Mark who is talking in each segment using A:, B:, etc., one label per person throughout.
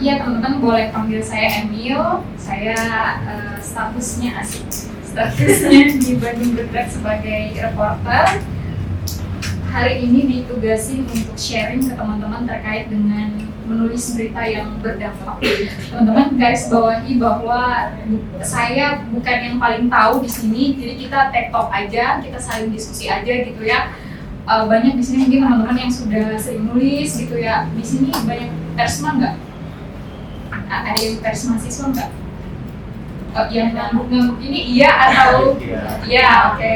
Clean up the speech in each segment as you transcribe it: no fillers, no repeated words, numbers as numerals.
A: Ya teman-teman boleh panggil saya Emil. Saya statusnya di Bandung Bergerak sebagai reporter. Hari ini ditugasin untuk sharing ke teman-teman terkait dengan menulis berita yang berdampak. Teman-teman garis bawahi bahwa saya bukan yang paling tahu di sini, jadi kita tektok aja, kita saling diskusi aja gitu ya. Banyak di sini mungkin teman-teman yang sudah sering nulis gitu ya. Di sini banyak persma nggak? Ada yang pers mahasiswa nggak? Yang ngangguk-ngangguk ini iya atau ya oke.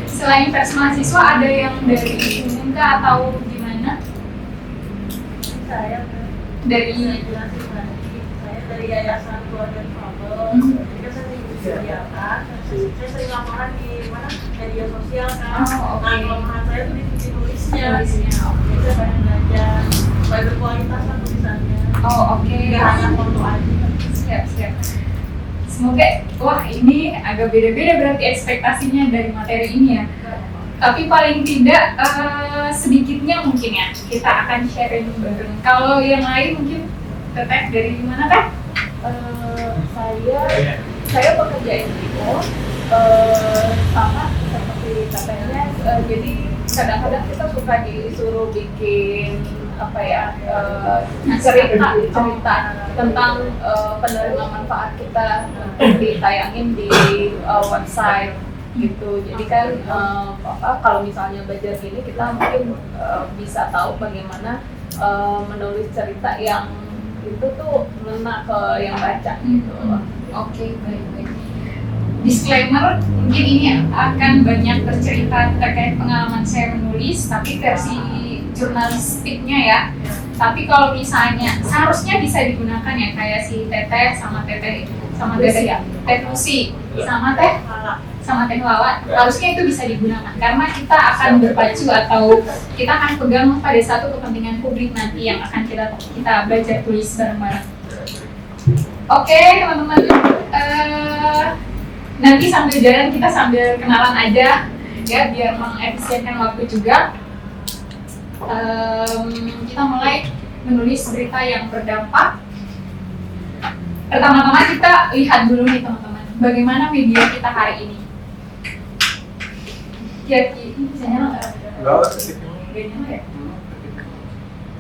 A: Selain pers mahasiswa ada yang dari umum kah atau gimana?
B: Saya
A: Dari
B: dari Yayasan Keluarga Trouble. Jadi saya sering kegiatan, saya sering laporan di mana media sosial kan.
A: Oh, oke.
B: Nah, kelemahan saya tuh di sisi nulisnya.
A: oke.
B: Jadi saya banyak belajar supaya berkualitas kan tulisannya.
A: Oh oke.
B: Nggak hanya foto aja.
A: Siap. Semoga wah ini agak beda-beda berarti ekspektasinya dari materi ini ya. Tapi paling tidak sedikitnya mungkin ya kita akan sharing bareng. Kalau yang lain mungkin Teteh dari mana Teh?
B: Saya bekerja NGO, sama seperti katanya, jadi kadang-kadang kita suka disuruh bikin apa ya, cerita tentang penerima manfaat kita untuk ditayangin di website gitu. Jadi kan kalau misalnya belajar gini kita mungkin bisa tahu bagaimana menulis cerita yang itu tuh ngena ke yang baca gitu.
A: Oke, baik. Disclaimer, mungkin ini akan banyak bercerita terkait pengalaman saya menulis, tapi versi jurnalistiknya ya. Tapi kalau misalnya seharusnya bisa digunakan ya kayak si Teteh sama Teh Lucy sama Teh Lala, harusnya itu bisa digunakan karena kita akan berpacu atau kita akan pegang pada satu kepentingan publik nanti yang akan kita belajar tulis bareng-bareng. Oke, teman-teman, nanti sambil jalan kita sambil kenalan aja ya biar mengefisienkan waktu juga. Kita mulai menulis berita yang berdampak. Pertama-tama kita lihat dulu nih teman-teman, bagaimana media kita hari ini. Ya, bisa nyala nggak? Nggak nyala ya?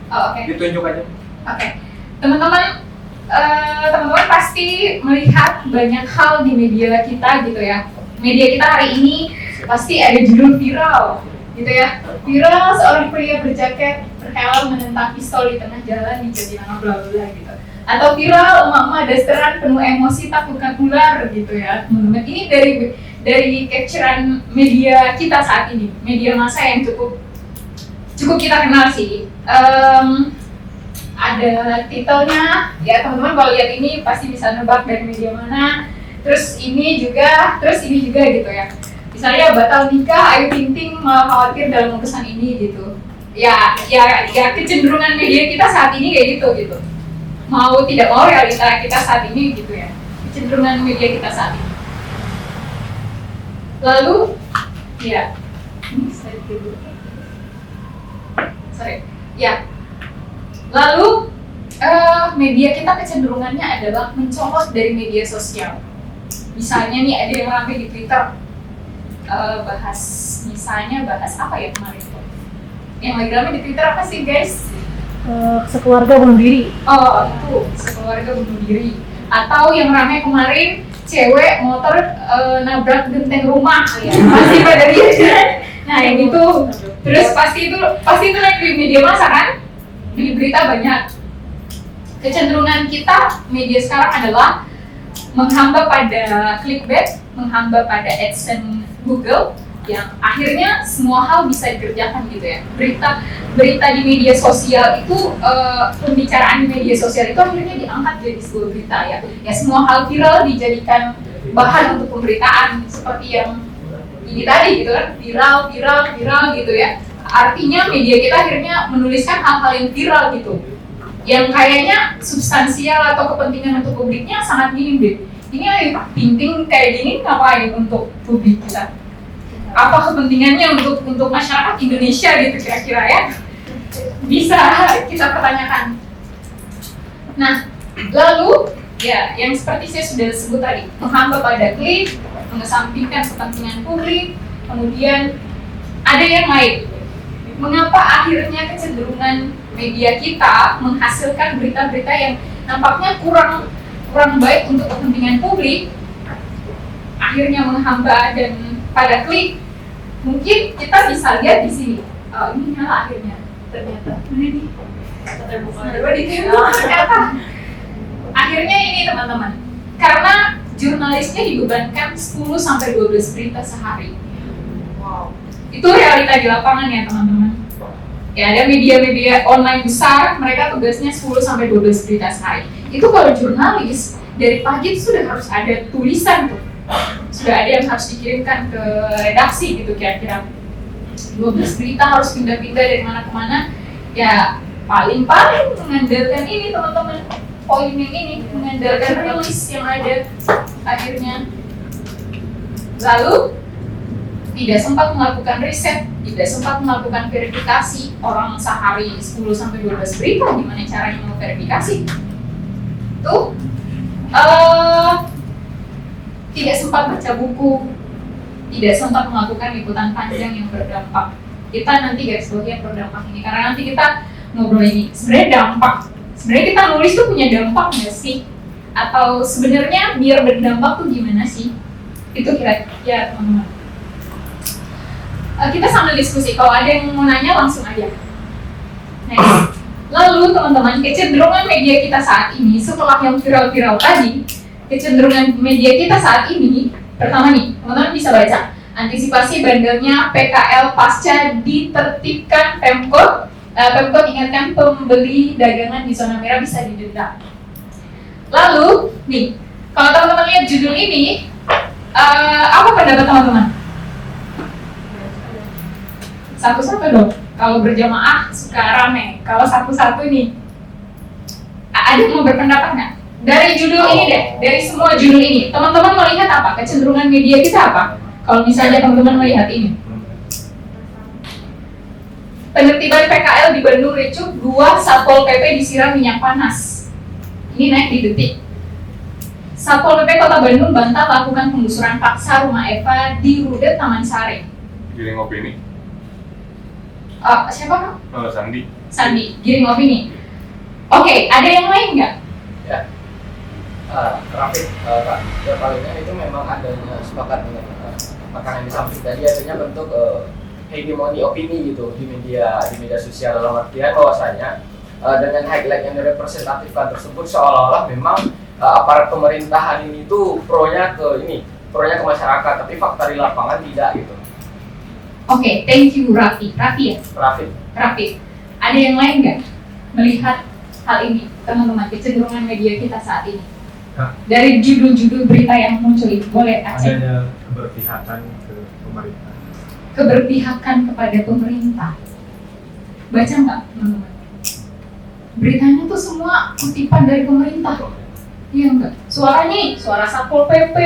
A: Oh, oke.
C: Ditunjuk aja.
A: Oke. Teman-teman pasti melihat banyak hal di media kita gitu ya. Media kita hari ini pasti ada judul viral gitu ya. Viral seorang pria berjaket berhelm menentang pistol di tengah jalan di Jatinangor bla bla gitu. Atau viral emak-emak dasteran penuh emosi takutkan ular gitu ya. Teman-teman, ini dari capturean media kita saat ini, media massa yang cukup kita kenal sih. Ada titelnya, ya teman-teman kalau lihat ini pasti bisa nebak dari media mana. Terus ini juga gitu ya. Misalnya batal nikah, Ayu Ting Ting malah khawatir dalam urusan ini gitu. Ya kecenderungan media kita saat ini kayak gitu. Mau tidak mau realita kita saat ini gitu ya. Kecenderungan media kita saat ini. Lalu, ya, ini slide dulu. Lalu, media kita kecenderungannya adalah mencolok dari media sosial. Misalnya nih ada yang ramai di Twitter, bahas apa ya kemarin tuh? Yang lagi ramai di Twitter apa sih guys?
B: Sekeluarga bunuh diri.
A: Oh, itu sekeluarga bunuh diri. Atau yang ramai kemarin, cewek motor nabrak genteng rumah, ya. Pasti pada lihat. Nah yang itu, terus pasti itu naik di media massa kan, di berita banyak. Kecenderungan kita media sekarang adalah menghamba pada clickbait, menghamba pada AdSense Google, yang akhirnya semua hal bisa dikerjakan gitu ya. Berita di media sosial itu, pembicaraan di media sosial itu akhirnya diangkat jadi sebuah berita ya. Ya semua hal viral dijadikan bahan untuk pemberitaan seperti yang ini tadi gitu kan, viral gitu ya. Artinya media kita akhirnya menuliskan hal-hal yang viral gitu, yang kayaknya substansial atau kepentingan untuk publiknya sangat minim deh. Ini Ayu Ting Ting kayak gini ngapain untuk publik kita? Apa kepentingannya untuk masyarakat Indonesia gitu kira-kira ya? Bisa kita pertanyakan. Nah, lalu ya yang seperti saya sudah sebut tadi, menghamba pada klik, mengesampingkan kepentingan publik, kemudian ada yang lain. Mengapa akhirnya kecenderungan media kita menghasilkan berita-berita yang nampaknya kurang baik untuk kepentingan publik, akhirnya menghamba dan pada klik? Mungkin kita bisa lihat di sini. Ini nyala akhirnya. Ternyata ini ternyata. Akhirnya ini teman-teman. Karena jurnalisnya dibebankan 10-12 berita sehari. Wow. Itu realita di lapangan ya teman-teman. Ya ada media-media online besar, mereka tugasnya 10-12 berita sehari. Itu kalau jurnalis, dari pagi itu sudah harus ada tulisan tuh. Sudah ada yang harus dikirimkan ke redaksi gitu kira-kira. 12 berita harus pindah-pindah dari mana ke mana. Ya paling-paling mengandalkan ini teman-teman. Poin yang ini, mengandalkan rilis yang ada akhirnya. Lalu tidak sempat melakukan riset, tidak sempat melakukan verifikasi. Orang sehari 10-12 berita, gimana caranya mau verifikasi? Tuh, tidak sempat baca buku, tidak sempat melakukan liputan panjang yang berdampak. Kita nanti garis bawahi berdampak ini, karena nanti kita ngobrol ini. Sebenarnya kita nulis tuh punya dampak nggak sih? Atau sebenarnya biar berdampak tuh gimana sih? Itu kira-kira teman-teman. Kita sambil diskusi, kalau ada yang mau nanya langsung aja. Next. Lalu teman-teman, kecenderungan media kita saat ini setelah yang viral-viral tadi, kecenderungan media kita saat ini, pertama nih, teman-teman bisa baca. Antisipasi bandelnya PKL pasca ditertibkan Pemkot. Pemkot ingatkan pembeli dagangan di zona merah bisa didenda. Lalu, nih, kalau teman-teman lihat judul ini, apa pendapat teman-teman? Satu-satu dong. Kalau berjamaah suka rame. Kalau satu-satu nih, ada yang mau berpendapat nggak? Dari judul ini deh, dari semua judul ini, teman-teman melihat apa? Kecenderungan media kita apa? Kalau misalnya teman-teman melihat ini, penertiban PKL di Bandung ricuh, 2 Satpol PP disiram minyak panas. Ini naik di Detik. Satpol PP Kota Bandung bantah lakukan penggusuran paksa rumah Eva di Rudet Taman Sari.
C: Giring opini.
A: Siapa Kak?
C: Sandi.
A: Giring opini. Oke, ada yang lain nggak?
D: Ya, Rafif, ya palingnya itu memang adanya sepakat dengan pakar yang disampaikan tadi, adanya bentuk hegemoni opini gitu di media sosial, dalam artian bahwasanya dengan highlight yang direpresentatifkan tersebut seolah-olah memang aparat pemerintahan ini tuh pronya ke masyarakat, tapi fakta di lapangan tidak gitu.
A: Oke, thank you Raffi ya? Raffi. Ada yang lain nggak melihat hal ini, teman-teman, kecenderungan media kita saat ini? Dari judul-judul berita yang muncul itu, boleh Aceh?
E: Adanya keberpihakan ke pemerintah.
A: Keberpihakan kepada pemerintah. Baca nggak, teman-teman? Beritanya tuh semua kutipan dari pemerintah. Iya nggak? Suaranya nih, suara Satpol PP.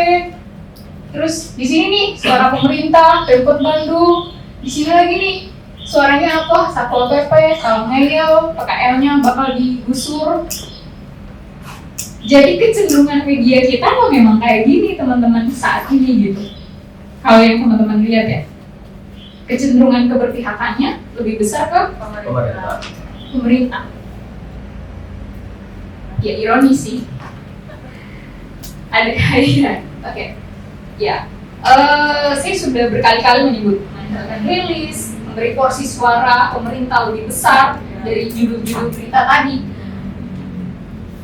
A: Terus di sini nih, suara pemerintah, Pemkot Bandung. Di sini lagi nih, suaranya apa? Satpol PP, kalau ngeyel, PKL-nya bakal digusur. Jadi kecenderungan media kita tuh memang kayak gini teman-teman saat ini gitu. Kalau yang teman-teman lihat ya, kecenderungan keberpihakannya lebih besar ke pemerintah. Ya ironis sih. Ada kaitan. Oke. Ya. Saya sudah berkali-kali menyebut mengandalkan rilis, memberi porsi suara pemerintah lebih besar dari judul-judul berita tadi.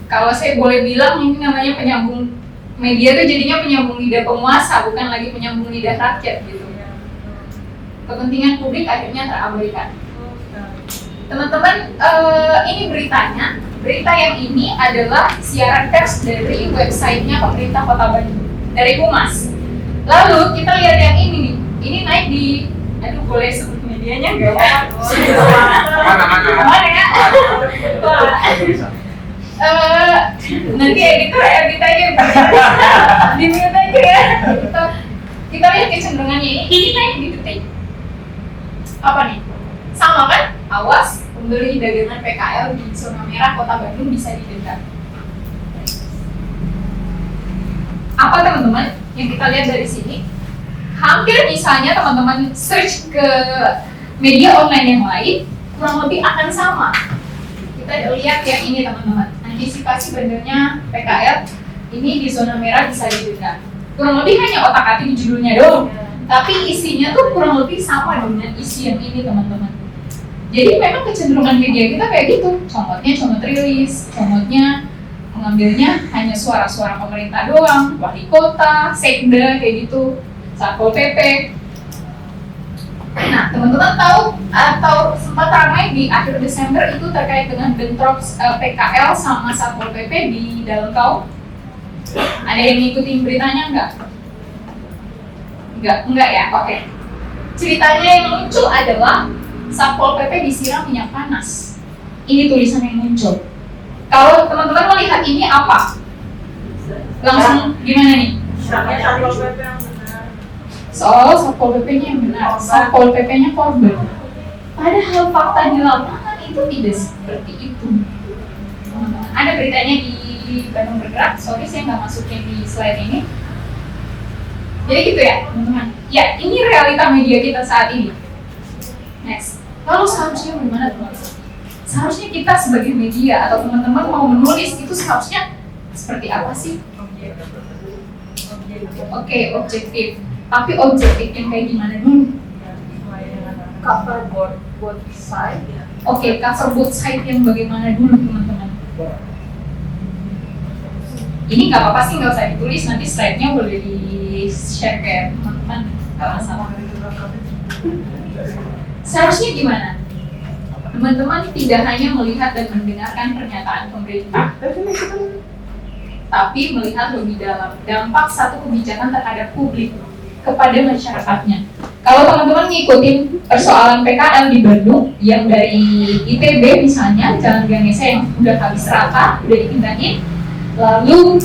A: Kalau saya boleh bilang ini namanya penyambung media itu jadinya penyambung lidah penguasa, bukan lagi penyambung lidah rakyat gitu. Kepentingan publik akhirnya terabaikan. Teman-teman, ini beritanya. Berita yang ini adalah siaran pers dari websitenya pemerintah Kota Bandung, dari Humas. Lalu kita lihat yang ini nih. Ini naik di, aduh boleh sebut medianya nggak? Mana ya? Nanti editor aja di mute aja ya. Kita lihat kecenderungannya ini naik di Detik. Apa nih? Sama kan? Awas, pembeli dagangan PKL di zona merah Kota Bandung bisa didenda. Apa teman-teman yang kita lihat dari sini? Hampir misalnya teman-teman search ke media online yang lain, kurang lebih akan sama. Kita lihat yang ini teman-teman, antisipasi bandernya PKL ini di zona merah bisa didenda. Kurang lebih hanya otak-atik di judulnya doang, tapi isinya tuh kurang lebih sama dengan isi yang ini teman-teman. Jadi memang kecenderungan media kita kayak gitu, comot rilis, comotnya mengambilnya hanya suara-suara pemerintah doang, wali kota, sekda kayak gitu, Satpol PP. Nah, teman-teman tahu atau sempat ramai di akhir Desember itu terkait dengan bentrok PKL sama Satpol PP di dalam kaum. Ada yang ngikutin beritanya enggak ya? Oke. Ceritanya yang muncul adalah Satpol PP disiram minyak panas. Ini tulisan yang muncul. Kalau teman-teman melihat ini apa? Langsung gimana nih? Soal Satpol PP-nya yang benar, Satpol PP-nya korban. Padahal fakta di lapangan itu tidak seperti itu. Ada beritanya di Bandung Bergerak, sorry saya nggak masukin di slide ini. Jadi gitu ya teman-teman. Ya ini realita media kita saat ini. Next. Lalu seharusnya bagaimana teman-teman? Seharusnya kita sebagai media atau teman-teman mau menulis itu seharusnya seperti apa sih? Oke, objektif. Tapi objektif yang kayak gimana dulu?
B: Cover both side.
A: Oke, cover both side yang bagaimana dulu teman-teman? Ini nggak apa-apa sih, nggak usah ditulis, nanti slide-nya boleh di-share ke teman-teman. Nggak masalah. Seharusnya gimana? Teman-teman tidak hanya melihat dan mendengarkan pernyataan pemerintah, tapi melihat lebih dalam dampak satu kebijakan terhadap publik kepada masyarakatnya. Kalau teman-teman ngikutin persoalan PKL di Bandung yang dari ITB misalnya, Jalan Ganesa yang udah habis rata, udah dipindahin, lalu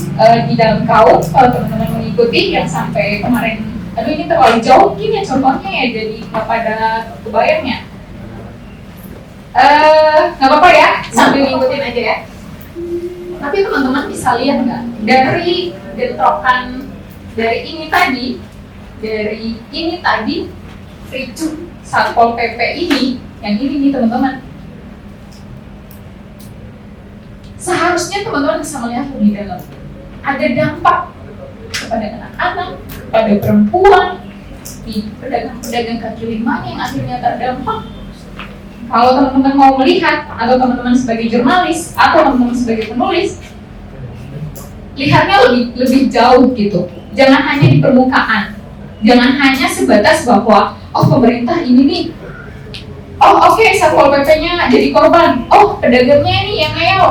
A: di dalam kaum, kalau teman-teman mengikuti yang sampai kemarin, aduh ini terlalu jauh mungkin ya contohnya ya, jadi nggak pada kebayangnya. Nggak apa-apa ya, sambil ngikutin aja ya. Tapi teman-teman bisa lihat nggak, dari bentrokan dari ini tadi, ricuh Satpol PP ini, yang ini nih teman-teman. Seharusnya teman-teman bisa melihat lebih dalam. Ada dampak kepada anak-anak, kepada perempuan, di pedagang-pedagang kaki lima yang akhirnya terdampak. Kalau teman-teman mau melihat, atau teman-teman sebagai jurnalis, atau teman-teman sebagai penulis, lihatnya lebih jauh gitu. Jangan hanya di permukaan. Jangan hanya sebatas bahwa, oh pemerintah ini nih, oh oke, Satpol PP-nya jadi korban, oh pedagangnya ini yang ngeyel.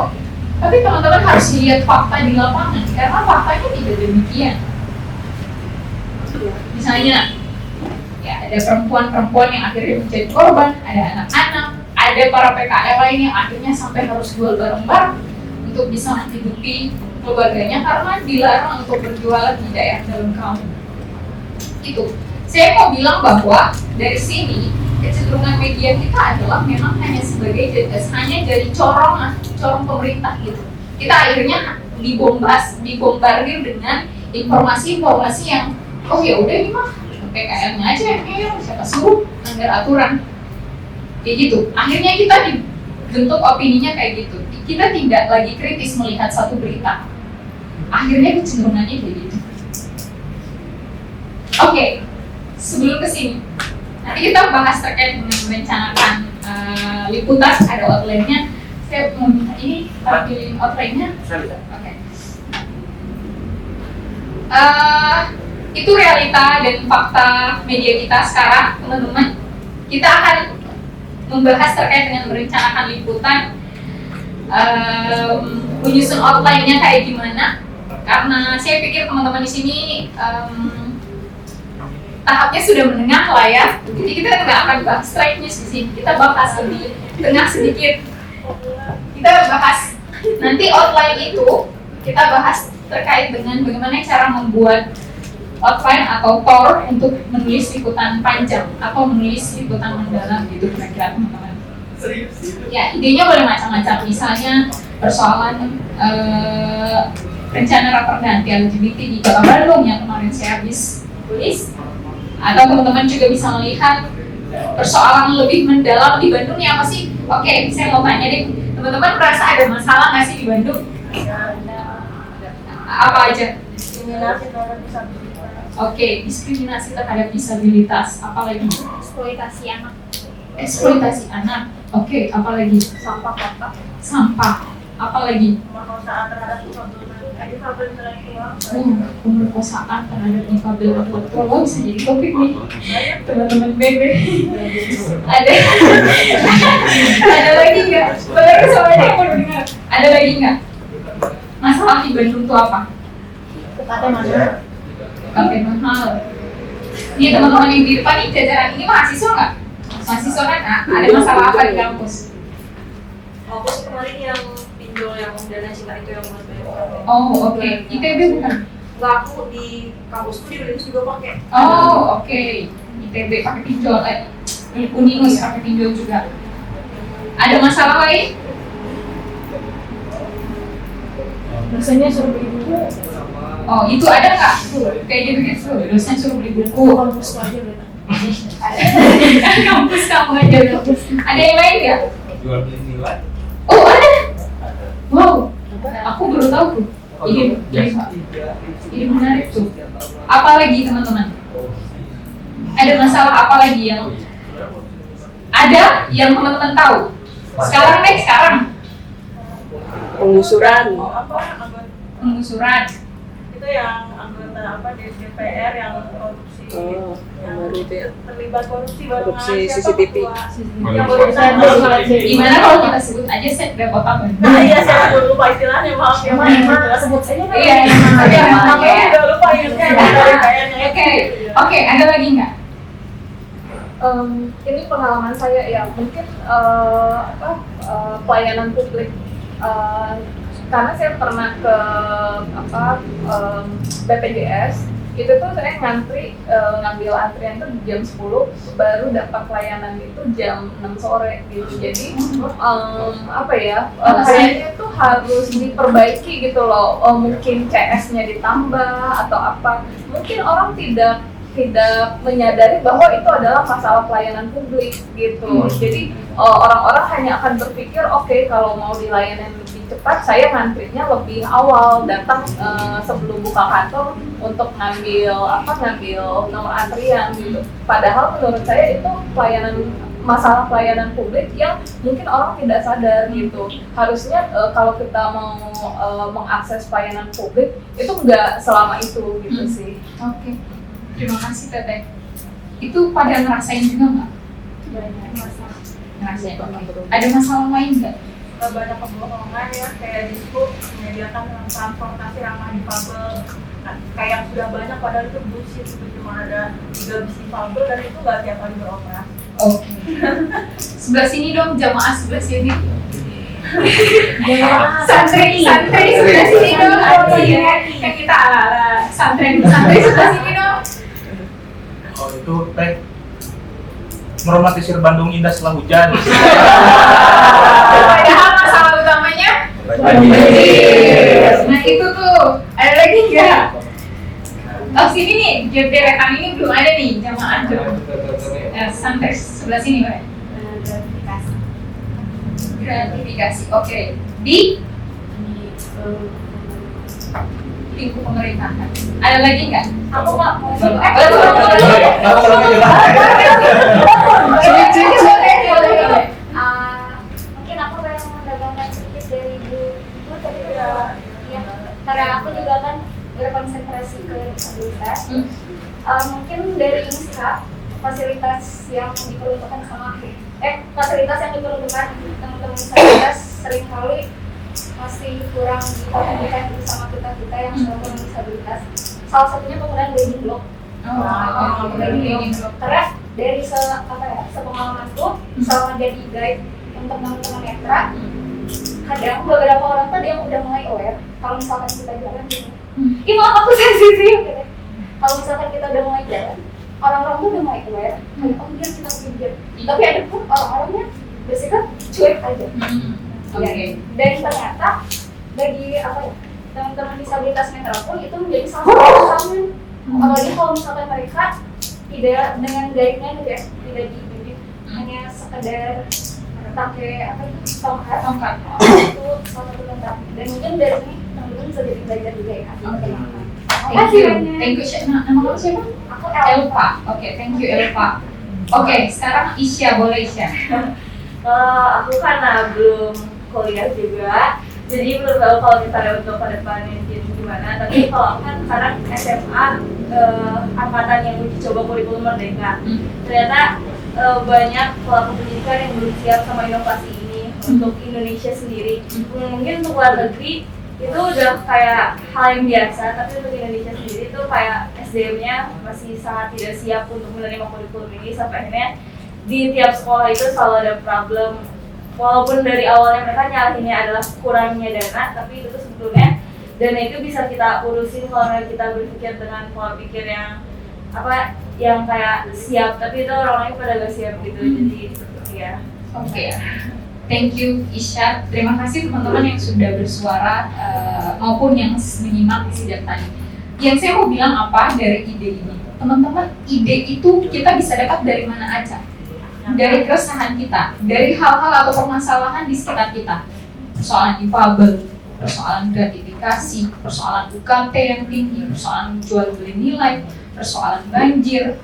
A: Tapi teman-teman harus lihat fakta di lapangan, karena faktanya tidak demikian. Misalnya, ya ada perempuan-perempuan yang akhirnya menjadi korban, ada anak-anak, ada para PKL lain yang akhirnya sampai harus jual barang-barang untuk bisa menghidupi keluarganya karena dilarang untuk berjualan di daerah dalam kampung. Itu. Saya mau bilang bahwa dari sini kecenderungan media kita adalah memang hanya sebagai hanya dari corong pemerintah gitu. Kita akhirnya dibombardir dengan informasi-informasi yang oh ya udah ini mah PKL-nya aja yang siapa suruh melanggar aturan kayak gitu. Akhirnya kita dibentuk opininya kayak gitu. Kita tidak lagi kritis melihat satu berita. Akhirnya kecenderungannya kayak gitu. Oke, sebelum kesini, nanti kita bahas terkait dengan merencanakan liputan, ada outline-nya. Saya mau minta ini tampilin outline-nya. Oke. Itu realita dan fakta media kita sekarang, teman-teman. Kita akan membahas terkait dengan merencanakan liputan, menyusun outline-nya kayak gimana. Karena saya pikir teman-teman di sini tahapnya sudah menengah lah ya. Jadi kita nggak akan bahas straight news di sini. Kita bahas lebih tengah sedikit. Kita bahas nanti outline itu kita bahas terkait dengan bagaimana cara membuat outline atau core untuk menulis liputan panjang atau menulis liputan mendalam gitu kira-kira teman-teman. Ya idenya boleh macam-macam. Misalnya persoalan rencana rapor ganti LGBT di Kota Bandung yang kemarin saya habis tulis, atau teman-teman juga bisa melihat persoalan lebih mendalam di Bandung yang apa sih? Oke, saya mau tanya deh, teman-teman merasa ada masalah nggak sih di Bandung? Apa aja?
F: Diskriminasi terhadap disabilitas.
A: Oke, diskriminasi terhadap disabilitas. Apalagi?
F: Eksploitasi anak.
A: Eksploitasi anak. Oke, apalagi?
B: Sampah kota.
A: Sampah. Apalagi?
F: Pemerkosaan terhadap difabel intelektual.
A: Pemerkosaan terhadap difabel intelektual. Wah, bisa jadi topik nih, teman-teman BB. Ada lagi nggak? Boleh soalnya yang mau dengar. Ada lagi nggak? Masalah di Bandung tuh apa?
F: UKT mahal.
A: UKT mahal. Ini teman-teman yang di depan nih, jajaran ini mahasiswa nggak? Mahasiswa kan? Ada masalah apa di kampus?
F: Aku sih kemarin yang pinjol yang dana cinta itu yang buat bayar UKT.
A: Oh, oke. ITB bukan?
F: Nggak, aku di kampusku di Uninus juga pakai.
A: Oh, oke. ITB pakai pinjol. Uninus pakai pinjol juga. Ada masalah lain?
F: Dosennya suruh beli buku.
A: Oh, itu ada nggak? Kayak gitu-gitu. Dosen suruh beli buku.
F: Kampus aja benar.
A: Kampus kamu aja. Ada yang lain nggak?
D: Jual beli nilai.
A: Oh, ada. Wow. Aku baru tahu tuh. Ini menarik tuh. Apa lagi teman-teman? Ada masalah apa lagi yang ada yang teman-teman tahu? Sekarang deh, sekarang.
G: Penggusuran.
A: Penggusuran.
F: Itu yang anggota apa di DPR yang korupsi.
G: Oh, yang baru itu ya.
F: Terlibat korupsi barengan
G: Korupsi
F: siapa
G: CCTV.
F: ketua. Yang baru bisa
A: Gimana kalau kita sebut aja set Kota Bandung?
F: Nah iya saya udah lupa istilahnya, maaf ya. Sebut saja kan.
A: Iya,
F: Namanya udah lupa ingatnya.
A: Oke, ada lagi nggak?
B: Ini pengalaman saya ya, mungkin pelayanan publik. Karena saya pernah ke BPJS, itu tuh saya ngantri ngambil antrian tuh jam 10, baru dapat layanan itu jam 6 sore gitu. Jadi kayaknya tuh harus diperbaiki gitu loh. Mungkin CS-nya ditambah atau apa. Mungkin orang tidak menyadari bahwa itu adalah masalah pelayanan publik gitu. Jadi orang-orang hanya akan berpikir oke, kalau mau dilayani lebih cepat saya ngantrinya lebih awal, datang sebelum buka kantor untuk ngambil nomor antrian gitu. Padahal menurut saya itu masalah pelayanan publik yang mungkin orang tidak sadar gitu. Harusnya kalau kita mau mengakses pelayanan publik itu nggak selama itu gitu sih.
A: Oke. Terima kasih Teteh. Itu pada ngerasain juga nggak? Ngerasain. Ada masalah lain nggak?
F: Banyak kebohongan ya, kayak Dishub menyediakan transportasi ramah difabel. Kayak yang sudah banyak padahal itu bullshit, itu cuma ada 3 bis difabel dan itu nggak tiap hari beroperasi.
A: Oke. Sebelah sini dong, jamaah sebelah sini. Santri sebelah sini dong. Kan kita ala-ala santri sebelah sini dong.
E: Oh itu teh meromantisir Bandung indah setelah hujan.
A: Padahal masalah utamanya banjir. Nah itu tuh, ada lagi nggak? Oh sini nih, deretan ini belum ada nih, jamaah tuh. Santri sebelah sini Pak. Gratifikasi, oke. Di lingkup pemerintahan. Ada lagi nggak?
F: Aku nggak mau.
H: Mungkin aku pengen mendagangkan sedikit dari ibu tadi ya, karena aku juga kan berkonsentrasi ke disabilitas. Mungkin dari INSKA fasilitas yang diperuntukkan fasilitas yang diperuntukkan teman-teman disabilitas seringkali masih kurang diperhatikan bersama kita yang teman-teman disabilitas. Salah satunya penggunaan baby block. Karena dari sepengalamanku selama jadi guide untuk teman-teman netra, kadang beberapa orang tuh dia udah mulai aware kalau misalkan kita jalan gitu. Ih maaf aku sensitif gitu. Kalau misalkan kita udah mulai jalan, orang-orang tuh udah mulai aware. Oh dia kita pinjam. Tapi ada pun orang-orangnya bersikap cuek aja.
A: Oke.
H: Dan ternyata bagi teman-teman disabilitas netral pun itu menjadi salah satu tantangan. Apalagi kalau misalkan mereka tidak dengan guide-nya gitu ya, tidak dididik, hanya sekedar pakai apa itu tongkat itu salah satu tantangan. Dan mungkin dari sini teman-teman bisa jadi belajar juga ya.
A: Thank you. Thank you. Nama kamu siapa?
H: Aku
A: Elva. Oke, thank you Elva. Oke, sekarang Isya, boleh Isya.
F: Aku karena belum kuliah juga, jadi belum tahu kalau misalnya untuk ke depannya gimana. Tapi kalau aku kan sekarang SMA angkatan yang uji coba kurikulum merdeka. Ternyata banyak pelaku pendidikan yang belum siap sama inovasi ini untuk Indonesia sendiri. Mungkin untuk luar negeri itu udah kayak hal yang biasa, tapi untuk Indonesia sendiri itu kayak SDM-nya masih sangat tidak siap untuk menerima kurikulum ini, sampai akhirnya di tiap sekolah itu selalu ada problem. Walaupun dari awalnya mereka nyalahinnya adalah kurangnya dana, tapi itu tuh sebetulnya dana itu bisa kita urusin kalau kita berpikir dengan pola pikir yang apa, yang kayak siap, tapi itu orang-orangnya pada gak siap gitu. Jadi ya.
A: Oke. Thank you Isya. Terima kasih teman-teman yang sudah bersuara maupun yang menyimak sidang tadi. Yang saya mau bilang apa dari ide ini, teman-teman, ide itu kita bisa dapat dari mana aja. Dari keresahan kita, dari hal-hal atau permasalahan di sekitar kita. Persoalan difabel, persoalan gratifikasi, persoalan UKT yang tinggi, persoalan jual beli nilai, persoalan banjir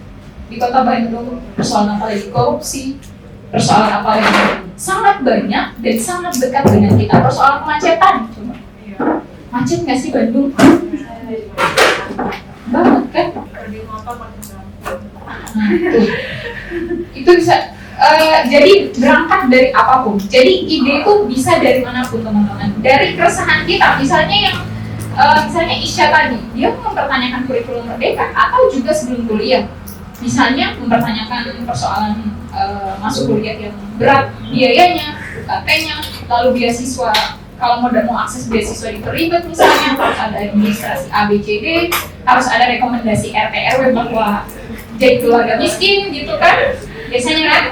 A: di Kota Bandung, persoalan apa lagi, korupsi, persoalan apa lagi, sangat banyak dan sangat dekat dengan kita. Persoalan kemacetan, coba. Macet nggak sih Bandung? Banget kan? Nah, itu bisa jadi berangkat dari apapun. Jadi ide itu bisa dari manapun teman-teman. Dari keresahan kita, misalnya yang misalnya Isya tadi, dia mempertanyakan kurikulum merdeka atau juga sebelum kuliah. Misalnya mempertanyakan persoalan masuk kuliah yang berat, biayanya, UKT-nya, lalu beasiswa, kalau mau akses beasiswa diperibet misalnya, harus ada administrasi ABCD, harus ada rekomendasi RT RW bahwa jadi keluarga miskin gitu kan, biasanya kan?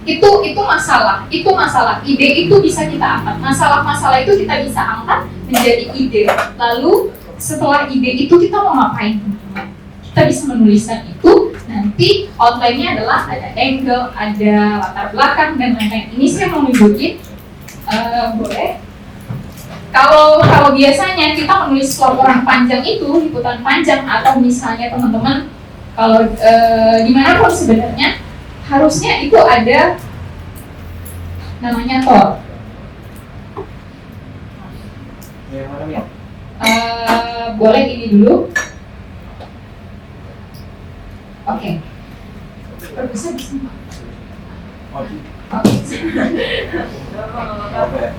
A: Itu masalah, ide itu bisa kita angkat, masalah itu kita bisa angkat menjadi ide. Lalu setelah ide itu kita mau ngapain? Kita bisa menuliskan itu, nanti outline-nya adalah ada angle, ada latar belakang dan lain-lain. Ini saya mau nunjukin, boleh? Kalau biasanya kita menulis laporan panjang itu, liputan panjang, atau misalnya teman-teman kalau dimanapun sebenarnya harusnya itu ada namanya TOR. Boleh ini dulu. Oke. Perbesar bisa Pak? Oke.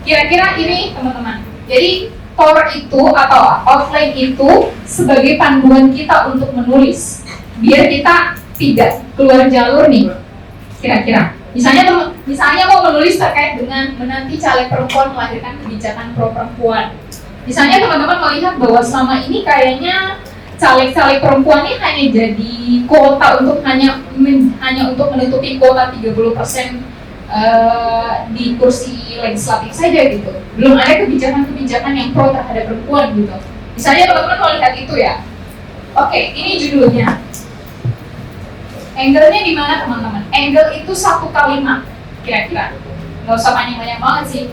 A: Kira-kira ini teman-teman. Jadi TOR itu atau outline itu sebagai panduan kita untuk menulis, biar kita tidak keluar jalur nih. Kira-kira. Misalnya mau menulis terkait dengan menanti caleg perempuan melahirkan kebijakan pro perempuan. Misalnya teman-teman melihat bahwa selama ini kayaknya caleg-caleg perempuan ini hanya jadi kuota untuk hanya untuk menutupi kuota 30% di kursi legislatif saja gitu. Belum ada kebijakan-kebijakan yang pro terhadap perempuan gitu. Misalnya teman-teman melihat itu ya. Oke, ini judulnya. Angle-nya di mana teman-teman? Angle itu satu kalimat kira-kira. Nggak usah panjang-panjang banget sih.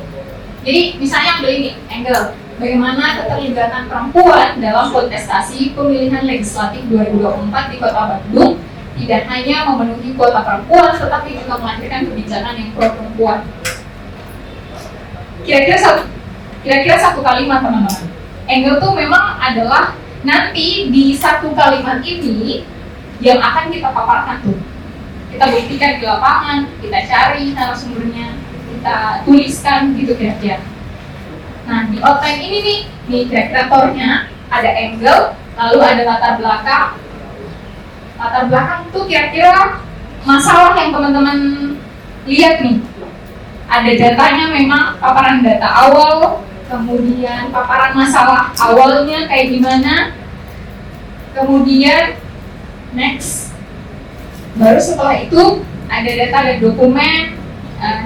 A: Jadi misalnya ambil ini, angle. Bagaimana keterlibatan perempuan dalam kontestasi pemilihan legislatif 2024 di Kota Bandung tidak hanya memenuhi kuota perempuan, tetapi juga melahirkan kebijakan yang pro perempuan. Kira-kira satu kalimat teman-teman. Angle tuh memang adalah nanti di satu kalimat ini yang akan kita paparkan tuh. Kita buktikan di lapangan, kita cari narasumbernya, kita tuliskan gitu kira-kira. Nah, di outline ini nih kira-kira TOR-nya ada angle, lalu ada latar belakang. Latar belakang itu kira-kira masalah yang teman-teman lihat nih. Ada datanya memang, paparan data awal, kemudian paparan masalah awalnya kayak gimana, kemudian next. Baru setelah itu ada data dan dokumen,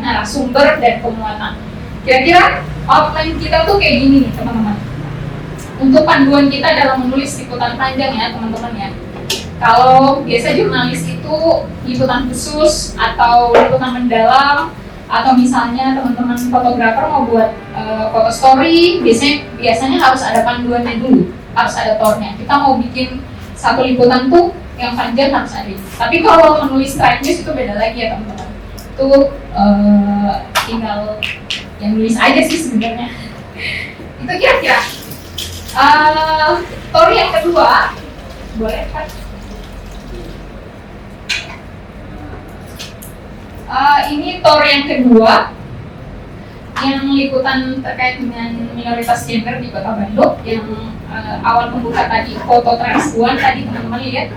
A: narasumber dan pemuatan. Kira-kira outline kita tuh kayak gini nih teman-teman. untuk panduan kita dalam menulis liputan panjang ya teman-teman ya. Kalau biasa jurnalis itu liputan khusus atau liputan mendalam, atau misalnya teman-teman fotografer mau buat foto story, biasanya harus ada panduannya dulu, harus ada tornya. Kita mau bikin satu liputan tuh yang panjang harus ada. Tapi kalau menulis strike news itu beda lagi ya teman-teman. Itu tinggal yang nulis aja sih sebenarnya. Itu kira-kira. Story yang kedua, boleh kan? Ini tour yang kedua yang liputan terkait dengan minoritas gender di Kota Bandung yang awal pembuka tadi foto transpuan tadi teman-teman lihat.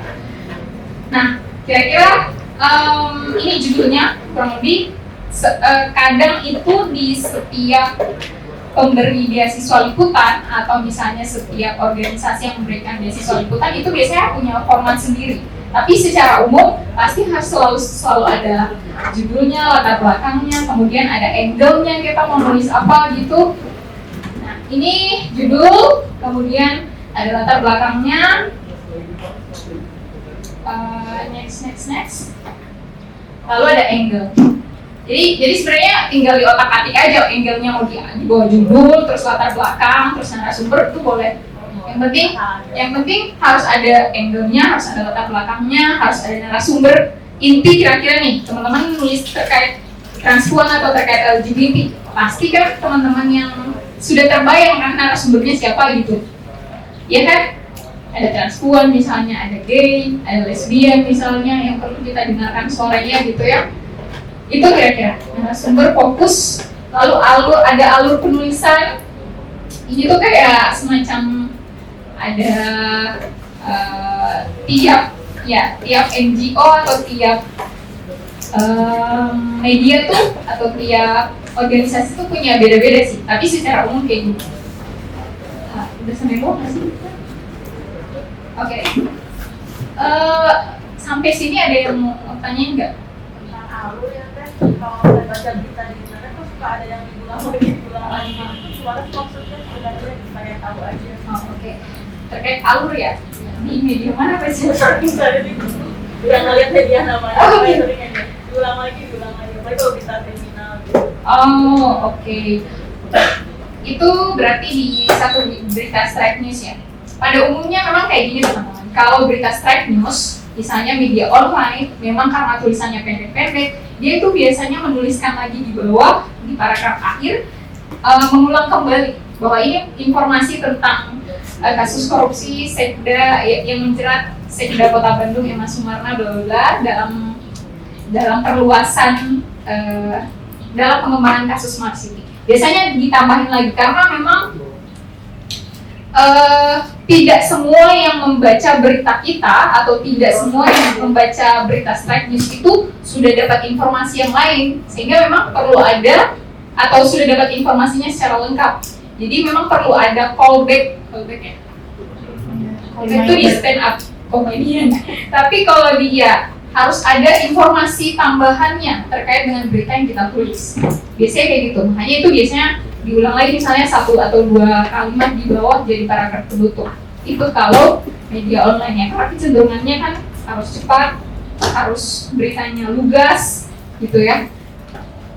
A: Nah, kira-kira ini judulnya kurang lebih kadang itu di setiap pemberi beasiswa liputan atau misalnya setiap organisasi yang memberikan beasiswa liputan itu biasanya punya format sendiri. Tapi secara umum pasti harus selalu ada judulnya, latar belakangnya, kemudian ada angle-nya kita mau nulis apa gitu. Nah, ini judul, kemudian ada latar belakangnya. Next. Lalu ada angle. Jadi sebenarnya tinggal di otak-atik aja angle-nya mau di bawah judul, terus latar belakang, terus narasumber itu boleh. Yang penting harus ada angle-nya, harus ada latar belakangnya, harus ada narasumber. Inti kira-kira nih, teman-teman nulis terkait transpuan atau terkait LGBT, pasti kan teman-teman yang sudah terbayang kan narasumbernya siapa gitu. Ya kan? Ada transpuan misalnya, ada gay, ada lesbian misalnya yang perlu kita dengarkan suaranya gitu ya. Itu kira-kira narasumber fokus, lalu ada alur penulisan. Ini tuh kayak semacam ada tiap NGO atau tiap media tuh atau tiap organisasi tuh punya beda-beda sih, tapi secara umum kayak gini. Udah sampai mau nggak sih? Oke. Sampai sini ada yang mau tanyain nggak?
F: Tentang alur ya kan, kalau saya baca berita di internet tuh suka ada yang diulang lagi. Itu suara maksudnya sebenarnya supaya tahu aja.
A: Oke. Terkait alur ya? Di media mana Pak?
F: Misalnya udah ngeliat media namanya, sering aja diulang lagi. Apalagi kalau bisa terminal gitu.
A: Oke. Itu berarti di satu berita strike news ya? Pada umumnya memang kayak gini teman-teman. Kalau berita strike news, misalnya media online, memang karena tulisannya pendek-pendek, dia itu biasanya menuliskan lagi di bawah, di paragraf akhir, mengulang kembali bahwa ini informasi tentang kasus korupsi Sekda yang menjerat Sekda Kota Bandung Emma Sumarna dalam perluasan dalam pengembangan kasus Smart City. Biasanya ditambahin lagi karena memang tidak semua yang membaca berita kita atau tidak semua yang membaca berita strike news itu sudah dapat informasi yang lain, sehingga memang perlu ada atau sudah dapat informasinya secara lengkap. Jadi memang perlu ada callback ya. Callback itu di stand up comedian. Tapi kalau dia harus ada informasi tambahannya terkait dengan berita yang kita tulis. Biasanya kayak gitu. Makanya itu biasanya diulang lagi misalnya 1 atau 2 kalimat di bawah jadi paragraf penutup. Itu kalau media online ya, karena kecenderungannya kan harus cepat, harus beritanya lugas gitu ya.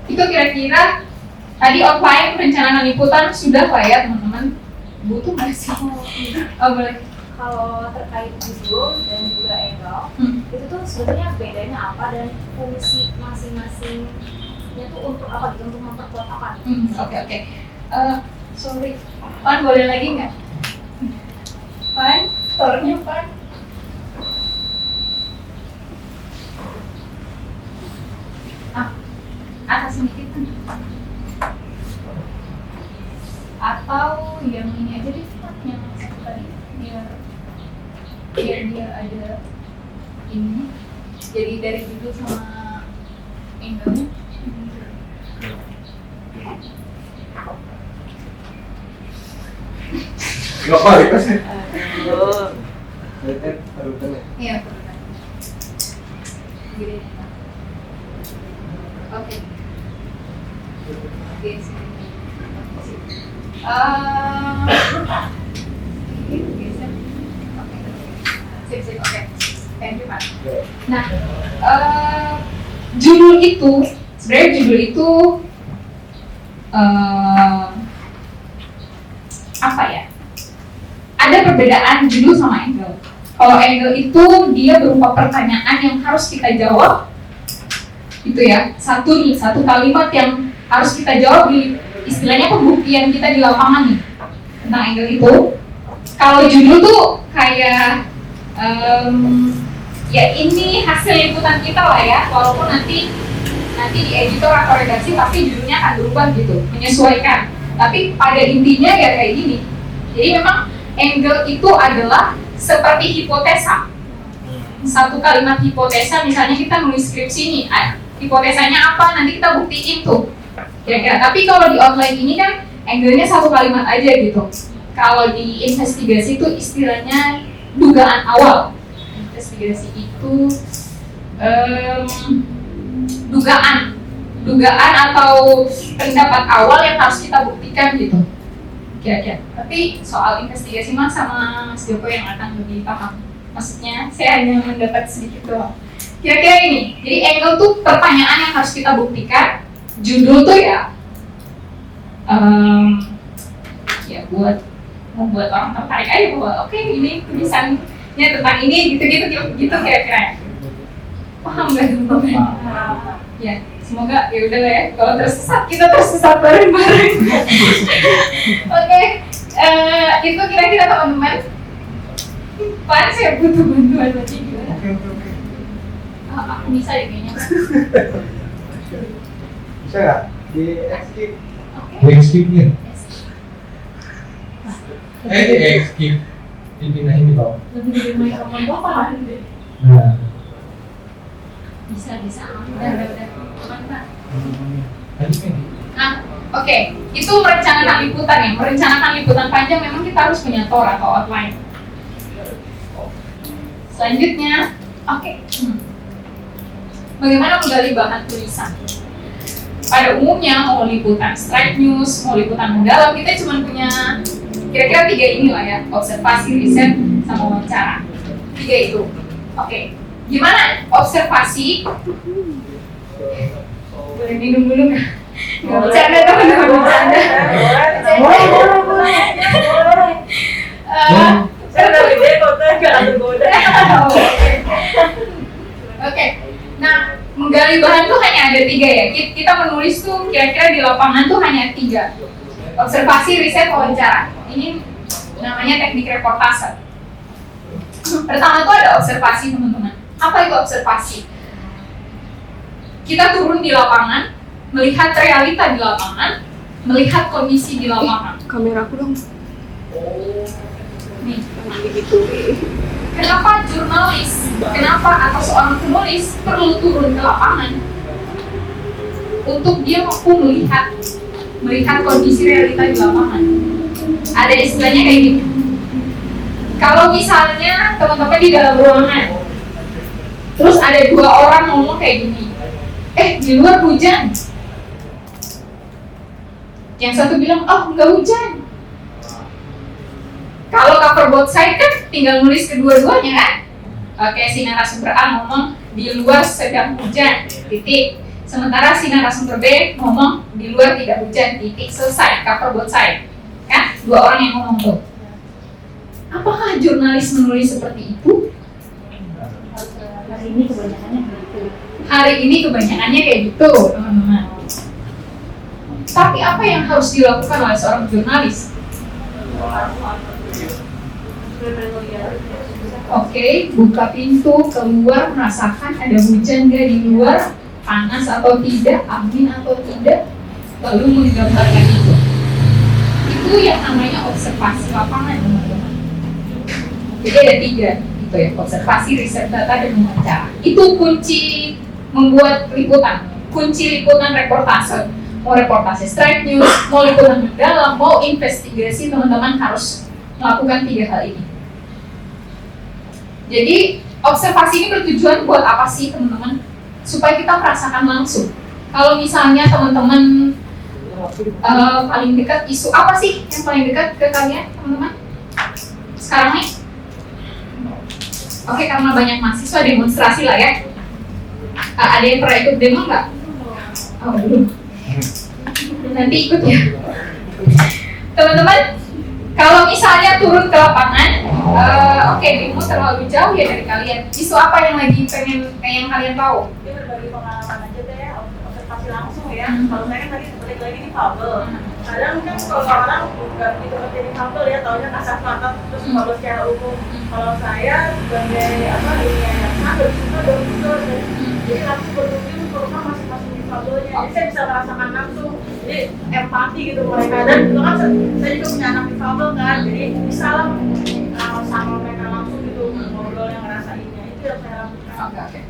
A: Itu kira-kira tadi outline perencanaan liputan sudah lah ya teman-teman. Butuh nggak sih? Oh boleh.
H: Kalau terkait judul dan juga angle, itu tuh sebenarnya bedanya apa dan fungsi masing-masingnya tuh untuk apa gitu, untuk memperkuat apa?
A: Oke. Sorry, Pan boleh lagi nggak? Pan, tornya Pan. Atas sedikit kan? Atau yang ini aja deh, yang satu tadi biar dia ada ini. Jadi dari judul sama angle-nya.
C: Nggak balik sih.
A: Iya. Gini. Oke. Oke, sini. Sip, oke. Thank you, Pak. Nah, judul itu, sebenarnya judul itu apa ya? Ada perbedaan judul sama angle. Kalau angle itu dia berupa pertanyaan yang harus kita jawab, itu ya, satu kalimat yang harus kita jawab di istilahnya pembuktian kita di lapangan nih tentang angle itu. Kalau judul tuh kayak ya ini hasil liputan kita lah ya, walaupun nanti di editor atau redaksi pasti judulnya akan berubah gitu, menyesuaikan. Tapi pada intinya ya kayak gini. Jadi memang angle itu adalah seperti hipotesa. Satu kalimat hipotesa, misalnya kita nulis skripsi nih, hipotesanya apa, nanti kita buktiin tuh kira-kira. Tapi kalau di outline ini kan angle-nya satu kalimat aja gitu. Kalau di investigasi itu istilahnya dugaan awal. Investigasi itu dugaan atau pendapat awal yang harus kita buktikan gitu kira-kira. Tapi soal investigasi mah sama Mas Joko yang akan lebih paham. Maksudnya saya hanya mendapat sedikit doang. Kira-kira ini. Jadi angle tuh pertanyaan yang harus kita buktikan. Judul tuh ya ya buat membuat orang tertarik aja bahwa oke, ini tulisannya tentang ini gitu kira-kira. Paham nggak teman-teman? Ya, semoga ya udah lah ya. Kalau tersesat kita tersesat bareng-bareng. Oke, itu kira-kira teman-teman. Pak, saya butuh bantuan lagi gimana?
E: Oke.
A: Aku bisa ya kayaknya.
E: Bisa nggak? Di skip.
A: Oke.
I: Skipnya. Skip. Dipindahin di bawah.
A: Lebih dari mikrofon bapak.
I: Nah.
A: Bisa. Udah. Mantap. Nah, oke. Itu merencanakan liputan ya. Merencanakan liputan panjang memang kita harus punya tor atau outline. Selanjutnya, oke. Bagaimana menggali bahan tulisan? Pada umumnya mau liputan strike news, mau liputan mendalam, kita cuma punya kira-kira 3 inilah ya, observasi, riset, sama wawancara. 3 itu. Oke. Gimana observasi? Boleh minum dulu nggak? Nggak bercanda teman-teman, bercanda.
F: Saya udah gede kok, nggak tergoda.
A: Oke. Nah, menggali bahan tuh hanya ada 3 ya. Kita menulis tuh kira-kira di lapangan tuh hanya 3. Observasi, riset, wawancara. Ini namanya teknik reportase. Pertama tuh ada observasi teman-teman. Apa itu observasi? Kita turun di lapangan, melihat realita di lapangan, melihat kondisi di lapangan.
G: Kamera aku dong.
A: Nih,
G: Begitu.
A: kenapa jurnalis, kenapa atau seorang penulis perlu turun ke lapangan untuk dia mampu melihat kondisi realita di lapangan. Ada istilahnya kayak gini. Kalau misalnya teman-teman di dalam ruangan, terus ada 2 orang ngomong kayak gini, di luar hujan. Yang satu bilang, oh nggak hujan. Kalau cover both side kan tinggal nulis kedua-duanya kan. Oke, si narasumber A ngomong di luar sedang hujan, titik. Sementara si narasumber B ngomong di luar tidak hujan, titik. Selesai, cover both side. Kan? 2 orang yang ngomong tuh. Apakah jurnalis menulis seperti itu? Hari ini kebanyakannya kayak gitu, teman-teman. Tapi apa yang harus dilakukan oleh seorang jurnalis? Oke, buka pintu, keluar, merasakan ada hujan nggak di luar, panas atau tidak, angin atau tidak, lalu menggambarkan itu. Itu yang namanya observasi lapangan, teman-teman. Jadi ada 3, gitu ya, observasi, riset data, dan wawancara. Itu kunci membuat liputan, kunci liputan reportase. Mau reportase strike news, mau liputan mendalam, mau investigasi, teman-teman harus melakukan 3 hal ini. Jadi observasi ini bertujuan buat apa sih teman-teman? Supaya kita merasakan langsung. Kalau misalnya teman-teman paling dekat isu apa sih yang paling dekat ke kalian teman-teman? sekarang nih? Oke, karena banyak mahasiswa demonstrasi lah ya. Ada yang pernah ikut demo nggak? Oh, belum. Nanti ikut ya. Teman-teman, kalau misalnya turun ke lapangan, oke, demo terlalu jauh ya dari kalian. Isu apa yang lagi yang kalian tahu?
F: Dia berbagi pengalaman aja deh, observasi langsung ya. Kalau saya kan tadi balik lagi di fabel. Kadang kan kalau orang nggak begitu ngerti di fabel ya, taunya kasar-kasar terus fabel secara umum. Kalau saya sebagai dunia yang sangat suka dokter, jadi langsung berkunjung ke rumah masing-masing di fabelnya. Jadi saya bisa merasakan langsung, jadi empati gitu mereka. Dan itu kan saya juga punya anak di fabel kan, jadi bisa lah sama mereka langsung gitu ngobrol yang ngerasainnya. Itu yang saya lakukan.
A: Oke.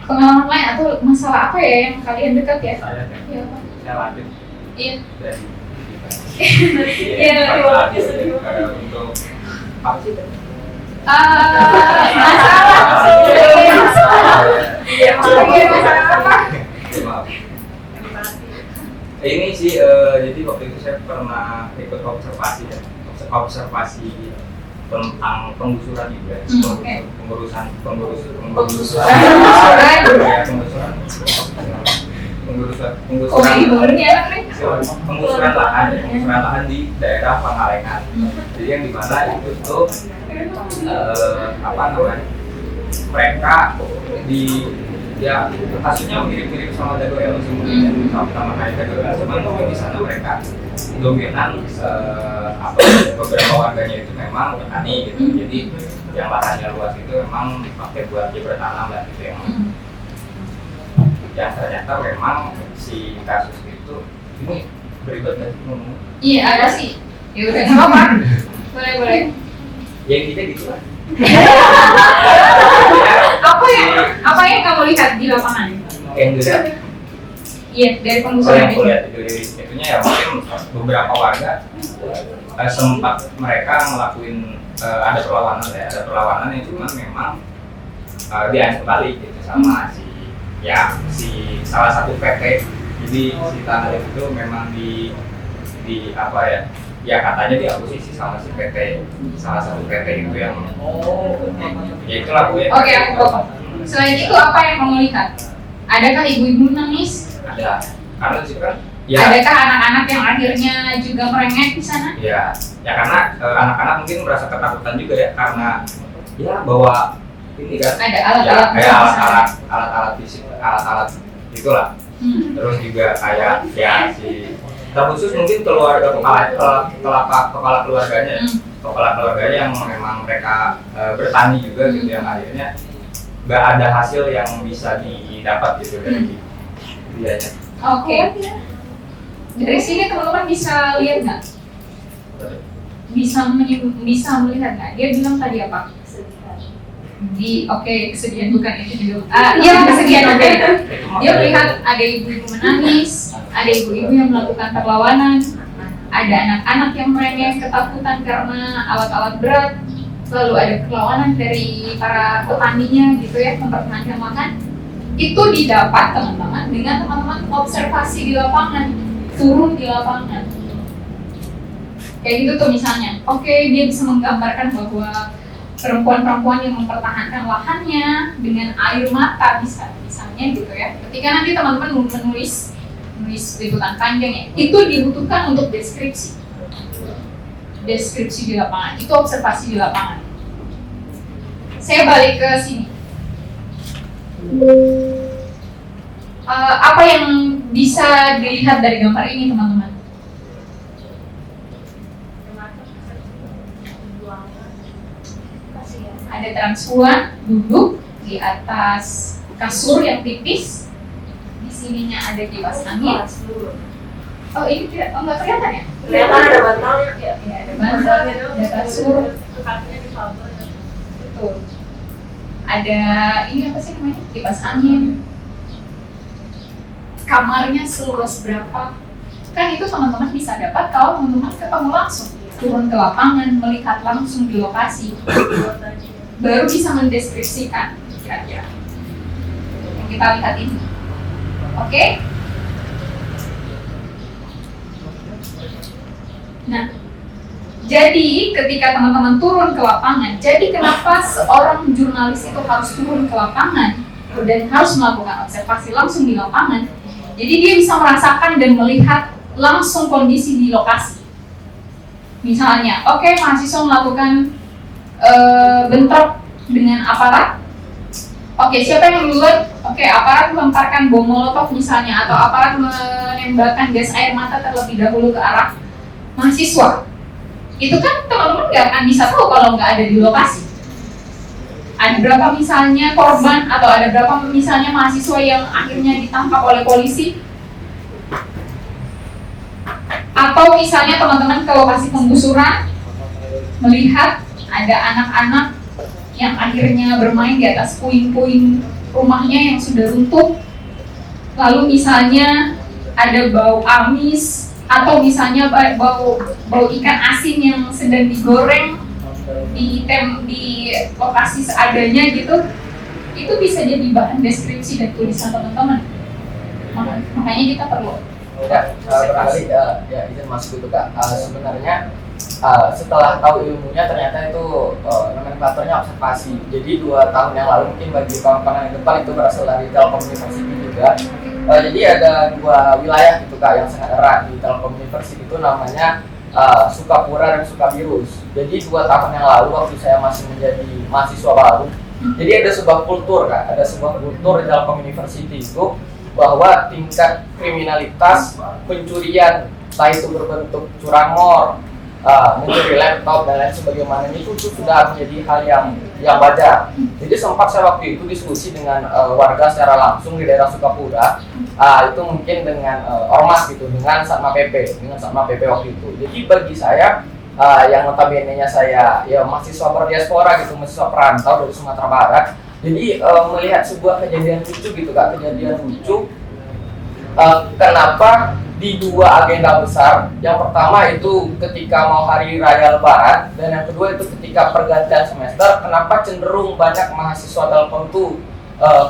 A: Pengalaman lain atau masalah apa ya yang kalian dekat ya?
D: Saya
A: Iya, Pak.
D: saya lanjut
A: Iya.
D: dari
A: Iya,
D: untuk apa sih?
A: Masalah apa?
D: Maaf. Ini sih jadi waktu itu saya pernah ikut observasi ya, observasi tentang penggusuran juga,
A: Oke.
D: penggusuran penggusuran lahan di daerah Pangalengan. Jadi yang dimana itu tuh mereka di ya kasusnya mirip-mirip sama Dagoel sebenarnya, sama kayak Dagoel, cuman mungkin di sana mereka dominan beberapa warganya itu memang petani gitu. Jadi yang lahannya luas itu memang dipakai buat bertanam dan gitu yang ternyata memang si kasus itu ini beribad nggak sih ngomong?
A: Iya, ada sih. Ya udah, nggak apa-apa. Boleh.
D: Ya intinya gitu lah.
A: Apa yang kamu lihat di lapangan?
D: Yang dilihat,
A: Iya, dari
D: yang
A: penggusuran
D: aku
A: itu.
D: lihat itu dari itunya ya mungkin beberapa warga sempat mereka ngelakuin ada perlawanan yang cuma memang diancam balik gitu sama si salah satu PT. Jadi si tanah itu memang di apa ya katanya diakuisisi sama si PT, salah satu PT itu yang ya itulah gue.
A: Oke, aku potong. Selain itu apa yang kamu lihat? Adakah ibu-ibu nangis?
D: Ada, karena di situ kan ya
A: Adakah anak-anak yang akhirnya juga merengek di sana?
D: ya karena anak-anak mungkin merasa ketakutan juga ya karena ya bawa ini kan
A: Ada
D: ya,
A: alat-alat
D: kayak
A: di sana.
D: alat-alat fisik, alat-alat itulah. Terus juga kayak ya terkhusus mungkin kepala keluarganya yang memang mereka bertani juga gitu, yang akhirnya nggak ada hasil yang bisa didapat gitu dari dianya.
A: Oke. Dari sini teman-teman bisa lihat nggak? Bisa melihat nggak? Dia bilang tadi apa? Kesedihan bukan itu juga. Iya, kesedihan oke. Dia melihat ada ibu-ibu menangis, ada ibu-ibu yang melakukan perlawanan, ada anak-anak yang merengek ketakutan karena alat-alat berat, lalu ada perlawanan dari para petaninya gitu ya, mempertahankan lahan. Itu didapat teman-teman dengan teman-teman observasi di lapangan, turun di lapangan. Kayak gitu tuh misalnya. Oke, dia bisa menggambarkan bahwa perempuan-perempuan yang mempertahankan lahannya dengan air mata misalnya gitu ya. Ketika nanti teman-teman menulis liputan panjang ya, itu dibutuhkan untuk deskripsi di lapangan. Itu observasi di lapangan. Saya balik ke sini. Apa yang bisa dilihat dari gambar ini teman-teman? Ada transpuan duduk di atas kasur yang tipis. Di sininya ada kipas angin. Oh ini nggak kelihatan ya?
F: Kelihatan ada bantalnya.
A: Ya, ada bantal, ada kasur.
F: Kakinya di fabel.
A: Betul. Ada ini apa sih namanya? Kipas angin. Kamarnya seluas berapa? Kan itu teman-teman bisa dapat kalau teman-teman ketemu langsung, turun ke lapangan, melihat langsung di lokasi. Baru bisa mendeskripsikan kira-kira yang kita lihat ini. Oke? Nah, Jadi ketika teman-teman turun ke lapangan, jadi kenapa seorang jurnalis itu harus turun ke lapangan dan harus melakukan observasi langsung di lapangan? Jadi dia bisa merasakan dan melihat langsung kondisi di lokasi. Misalnya, oke, mahasiswa melakukan bentrok dengan aparat. Oke, siapa yang duluan? Oke, aparat melemparkan bom molotov misalnya, atau aparat menembakkan gas air mata terlebih dahulu ke arah mahasiswa. Itu kan teman-teman nggak akan bisa tahu kalau nggak ada di lokasi. Ada berapa misalnya korban atau ada berapa misalnya mahasiswa yang akhirnya ditangkap oleh polisi? Atau misalnya teman-teman ke lokasi penggusuran melihat ada anak-anak yang akhirnya bermain di atas puing-puing rumahnya yang sudah runtuh. Lalu misalnya ada bau amis atau misalnya bau ikan asin yang sedang digoreng di lokasi seadanya gitu, itu bisa jadi bahan deskripsi dan tulisan teman-teman. Makanya kita perlu
D: barangkali ya izin masuk itu Kak. Sebenarnya setelah tahu ilmunya ternyata itu nomenklaturnya observasi. Jadi 2 tahun yang lalu mungkin bagi kawan-kawan yang depan itu berasal dari Telkom University juga. Jadi ada 2 wilayah gitu Kak yang sangat erat di Telkom University, itu namanya Sukapura dan Sukabirus. Jadi 2 tahun yang lalu waktu saya masih menjadi mahasiswa baru, jadi ada sebuah kultur Kak, ada sebuah kultur di Telkom University itu bahwa tingkat kriminalitas pencurian, entah itu berbentuk curanmor, mencuri laptop dan lain sebagainya itu sudah menjadi hal yang wajar. Jadi sempat saya waktu itu diskusi dengan warga secara langsung di daerah Sukapura, itu mungkin dengan ormas gitu, dengan Satma PP waktu itu. Jadi bagi saya yang notabene-nya saya ya mahasiswa berdiaspora gitu, mahasiswa perantau dari Sumatera Barat. Jadi melihat sebuah kejadian lucu gitu Kak, kejadian lucu. Kenapa di 2 agenda besar, yang pertama itu ketika mau hari raya lebaran, dan yang kedua itu ketika pergantian semester, kenapa cenderung banyak mahasiswa Telkom itu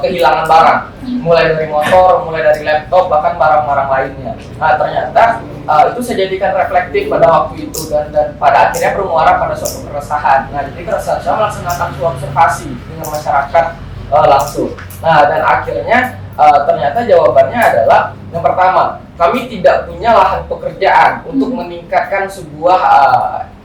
D: kehilangan barang, mulai dari motor, mulai dari laptop, bahkan barang-barang lainnya. Nah ternyata itu saya jadikan reflektif pada waktu itu, dan pada akhirnya bermuara pada suatu keresahan. Nah jadi keresahan saya melaksanakan suatu observasi dengan masyarakat langsung. Nah dan akhirnya ternyata jawabannya adalah yang pertama, kami tidak punya lahan pekerjaan untuk meningkatkan sebuah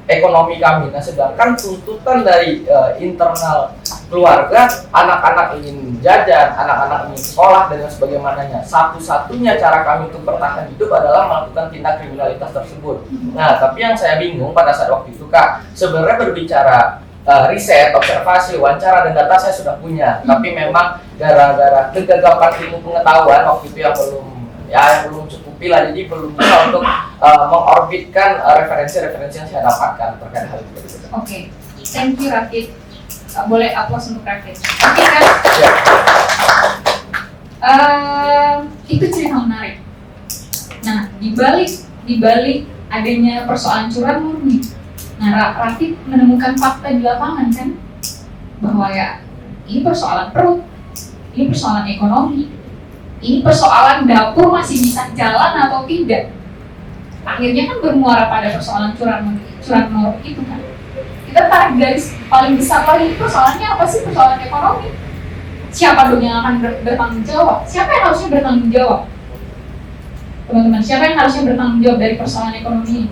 D: ekonomi kami. Nah, sedangkan tuntutan dari internal keluarga, anak-anak ingin jajan, anak-anak ingin sekolah dan sebagainya. Satu-satunya cara kami untuk bertahan hidup adalah melakukan tindak kriminalitas tersebut. Nah, tapi yang saya bingung pada saat waktu itu Kak, sebenarnya berbicara riset, observasi, wawancara, dan data saya sudah punya. Tapi memang gara-gara kegagapan ilmu pengetahuan waktu itu yang belum cukupi lah, jadi belum bisa untuk mengorbitkan referensi-referensi yang saya dapatkan terkait hal itu.
A: Oke, thank you Rafid. Boleh aplaus untuk Rafid. Oke kan?
D: Ya.
A: Itu cerita menarik. Nah, dibalik adanya persoalan curang murni. Nah, Rafid menemukan fakta di lapangan kan, bahwa ya ini persoalan perut, ini persoalan ekonomi, ini persoalan dapur masih bisa jalan atau tidak. Akhirnya kan bermuara pada persoalan curang itu kan. Kita tarik garis paling besar lagi, persoalannya apa sih? Persoalan ekonomi. Siapa dong yang akan bertanggung jawab? Siapa yang harusnya bertanggung jawab? Teman-teman, siapa yang harusnya bertanggung jawab dari persoalan ekonomi ini?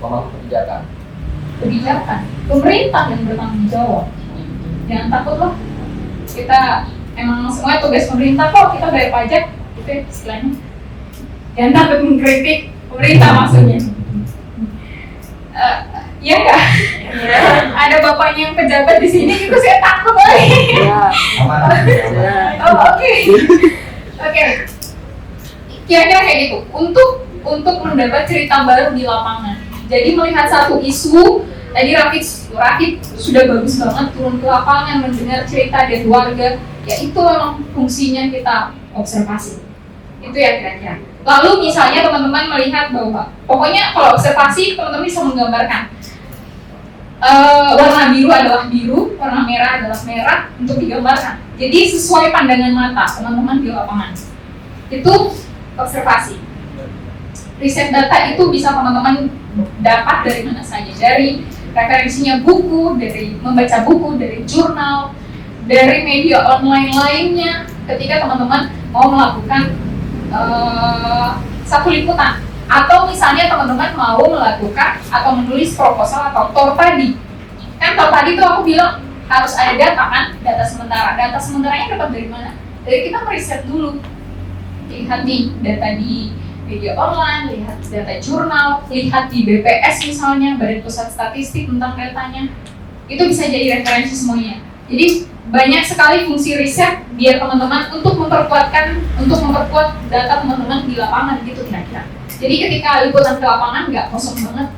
D: Pemangku
A: Kebijakan. Pemerintah yang bertanggung jawab. Jangan takut loh. Kita emang semuanya tugas pemerintah kok, kita bayar pajak, gitu ya istilahnya. Jangan takut mengkritik pemerintah maksudnya. Iya nggak?
F: Iya.
A: Ada bapaknya yang pejabat di sini, itu saya takut lagi. Oh oke. Kira-kira kayak gitu. Untuk mendapat cerita baru di lapangan. Jadi melihat satu isu, tadi Rafid sudah bagus banget turun ke lapangan, mendengar cerita dari warga. Ya itu memang fungsinya kita observasi. Itu ya kira-kira. Lalu misalnya teman-teman melihat bahwa pokoknya kalau observasi teman-teman bisa menggambarkan warna biru adalah biru, warna merah adalah merah untuk digambarkan. Jadi sesuai pandangan mata teman-teman di lapangan. Itu observasi. Riset data itu bisa teman-teman dapat dari mana saja, dari referensinya buku, dari membaca buku, dari jurnal, dari media online lainnya. Ketika teman-teman mau melakukan satu liputan, atau misalnya teman-teman mau melakukan atau menulis proposal atau TOR tadi. Kan TOR tadi tuh aku bilang harus ada data kan, data sementara. Data sementaranya dapat dari mana? Dari kita meriset dulu. Lihat nih data di media online, lihat data jurnal, lihat di BPS misalnya, Badan Pusat Statistik tentang datanya. Itu bisa jadi referensi semuanya. Jadi banyak sekali fungsi riset biar teman-teman untuk memperkuat data teman-teman di lapangan gitu kira-kira. Jadi ketika liputan ke lapangan nggak kosong banget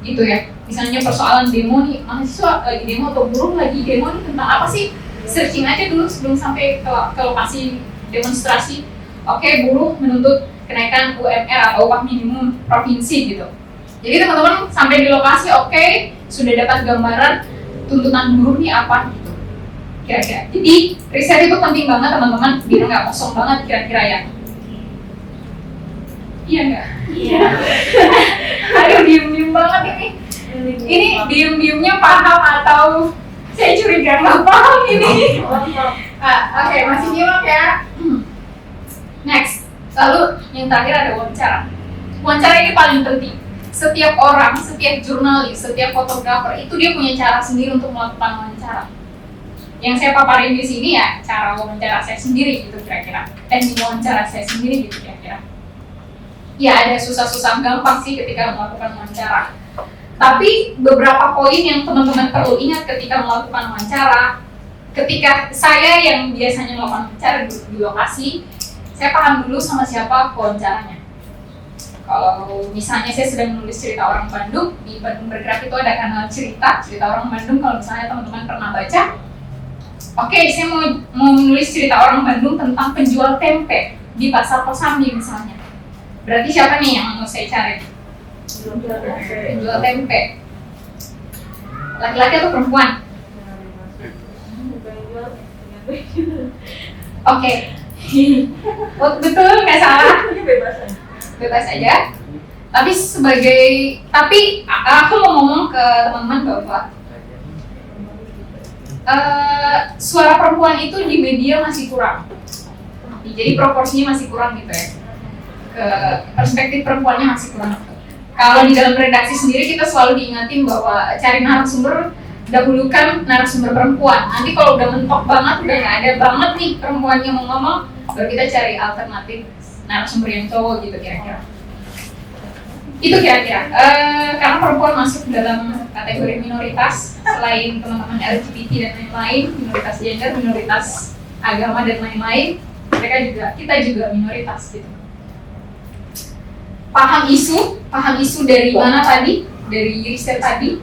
A: gitu ya. Misalnya persoalan demo nih, mahasiswa lagi demo atau buruh lagi demo nih tentang apa sih? Searching aja dulu sebelum sampai ke lokasi demonstrasi. Oke, buruh menuntut kenaikan UMR atau upah minimum provinsi gitu. Jadi teman-teman sampai di lokasi, oke, sudah dapat gambaran tuntutan buruh nih apa gitu. Kira-kira. Jadi riset itu penting banget teman-teman, biar nggak kosong banget kira-kira ya. Iya nggak? Iya. Aduh, diem-diem banget ini. Ini diem-diemnya paham atau saya curiga nggak paham ini? Oke, masih nyimak ya. Next, lalu yang terakhir ada wawancara. Wawancara ini paling penting. Setiap orang, setiap jurnalis, setiap fotografer itu dia punya cara sendiri untuk melakukan wawancara. Yang saya paparin di sini ya cara wawancara saya sendiri gitu kira-kira. Teknik wawancara saya sendiri gitu kira-kira. Ya ada susah-susah gampang sih ketika melakukan wawancara. Tapi beberapa poin yang teman-teman perlu ingat ketika melakukan wawancara, ketika saya yang biasanya melakukan wawancara di lokasi, saya paham dulu sama siapa wawancaranya. Kalau misalnya saya sedang menulis cerita orang Bandung, di Bandung Bergerak itu ada kanal cerita orang Bandung. Kalau misalnya teman-teman pernah baca, oke, saya mau menulis cerita orang Bandung tentang penjual tempe di Pasar Kosambi misalnya. Berarti siapa nih yang mau saya cari? Penjual tempe. Laki-laki atau perempuan? Oke. Betul, nggak salah. Bebas aja. Tapi aku mau ngomong ke teman-teman bahwa suara perempuan itu di media masih kurang. Jadi proporsinya masih kurang gitu ya. Perspektif perempuannya masih kurang. Kalau di dalam redaksi sendiri kita selalu diingatin bahwa cari narasumber, dahulukan narasumber perempuan. Nanti kalau udah mentok banget, udah nggak ada banget nih perempuan yang mau ngomong, baru kita cari alternatif narasumber yang cowok gitu kira-kira. Itu kira-kira. Karena perempuan masuk dalam kategori minoritas selain teman-teman LGBT dan lain-lain, minoritas gender, minoritas agama dan lain-lain, kita juga minoritas gitu. Paham isu dari mana tadi? Dari riset tadi.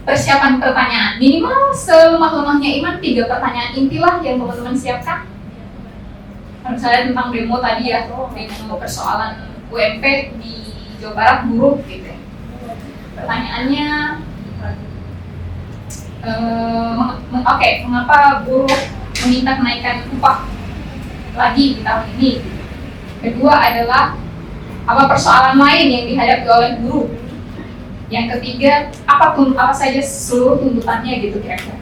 A: Persiapan pertanyaan, minimal selemah-lemahnya Iman 3 pertanyaan intilah yang teman-teman siapkan. Misalnya tentang demo tadi ya, demo persoalan UMP di Jawa Barat buruh gitu. Pertanyaannya, mengapa buruh meminta kenaikan upah lagi di tahun ini? Kedua adalah apa persoalan lain yang dihadapi oleh buruh? Yang ketiga, apa saja seluruh tuntutannya gitu kira-kira.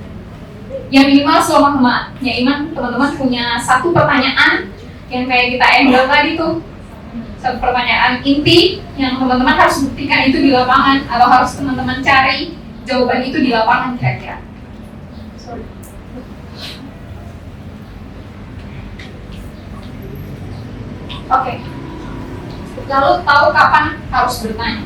A: Yang minimal selemah-lemahnya Iman, teman-teman punya 1 pertanyaan yang kayak kita angle tadi tuh. 1 pertanyaan inti yang teman-teman harus buktikan itu di lapangan, atau harus teman-teman cari jawaban itu di lapangan kira-kira. Oke. Lalu tahu kapan harus bertanya.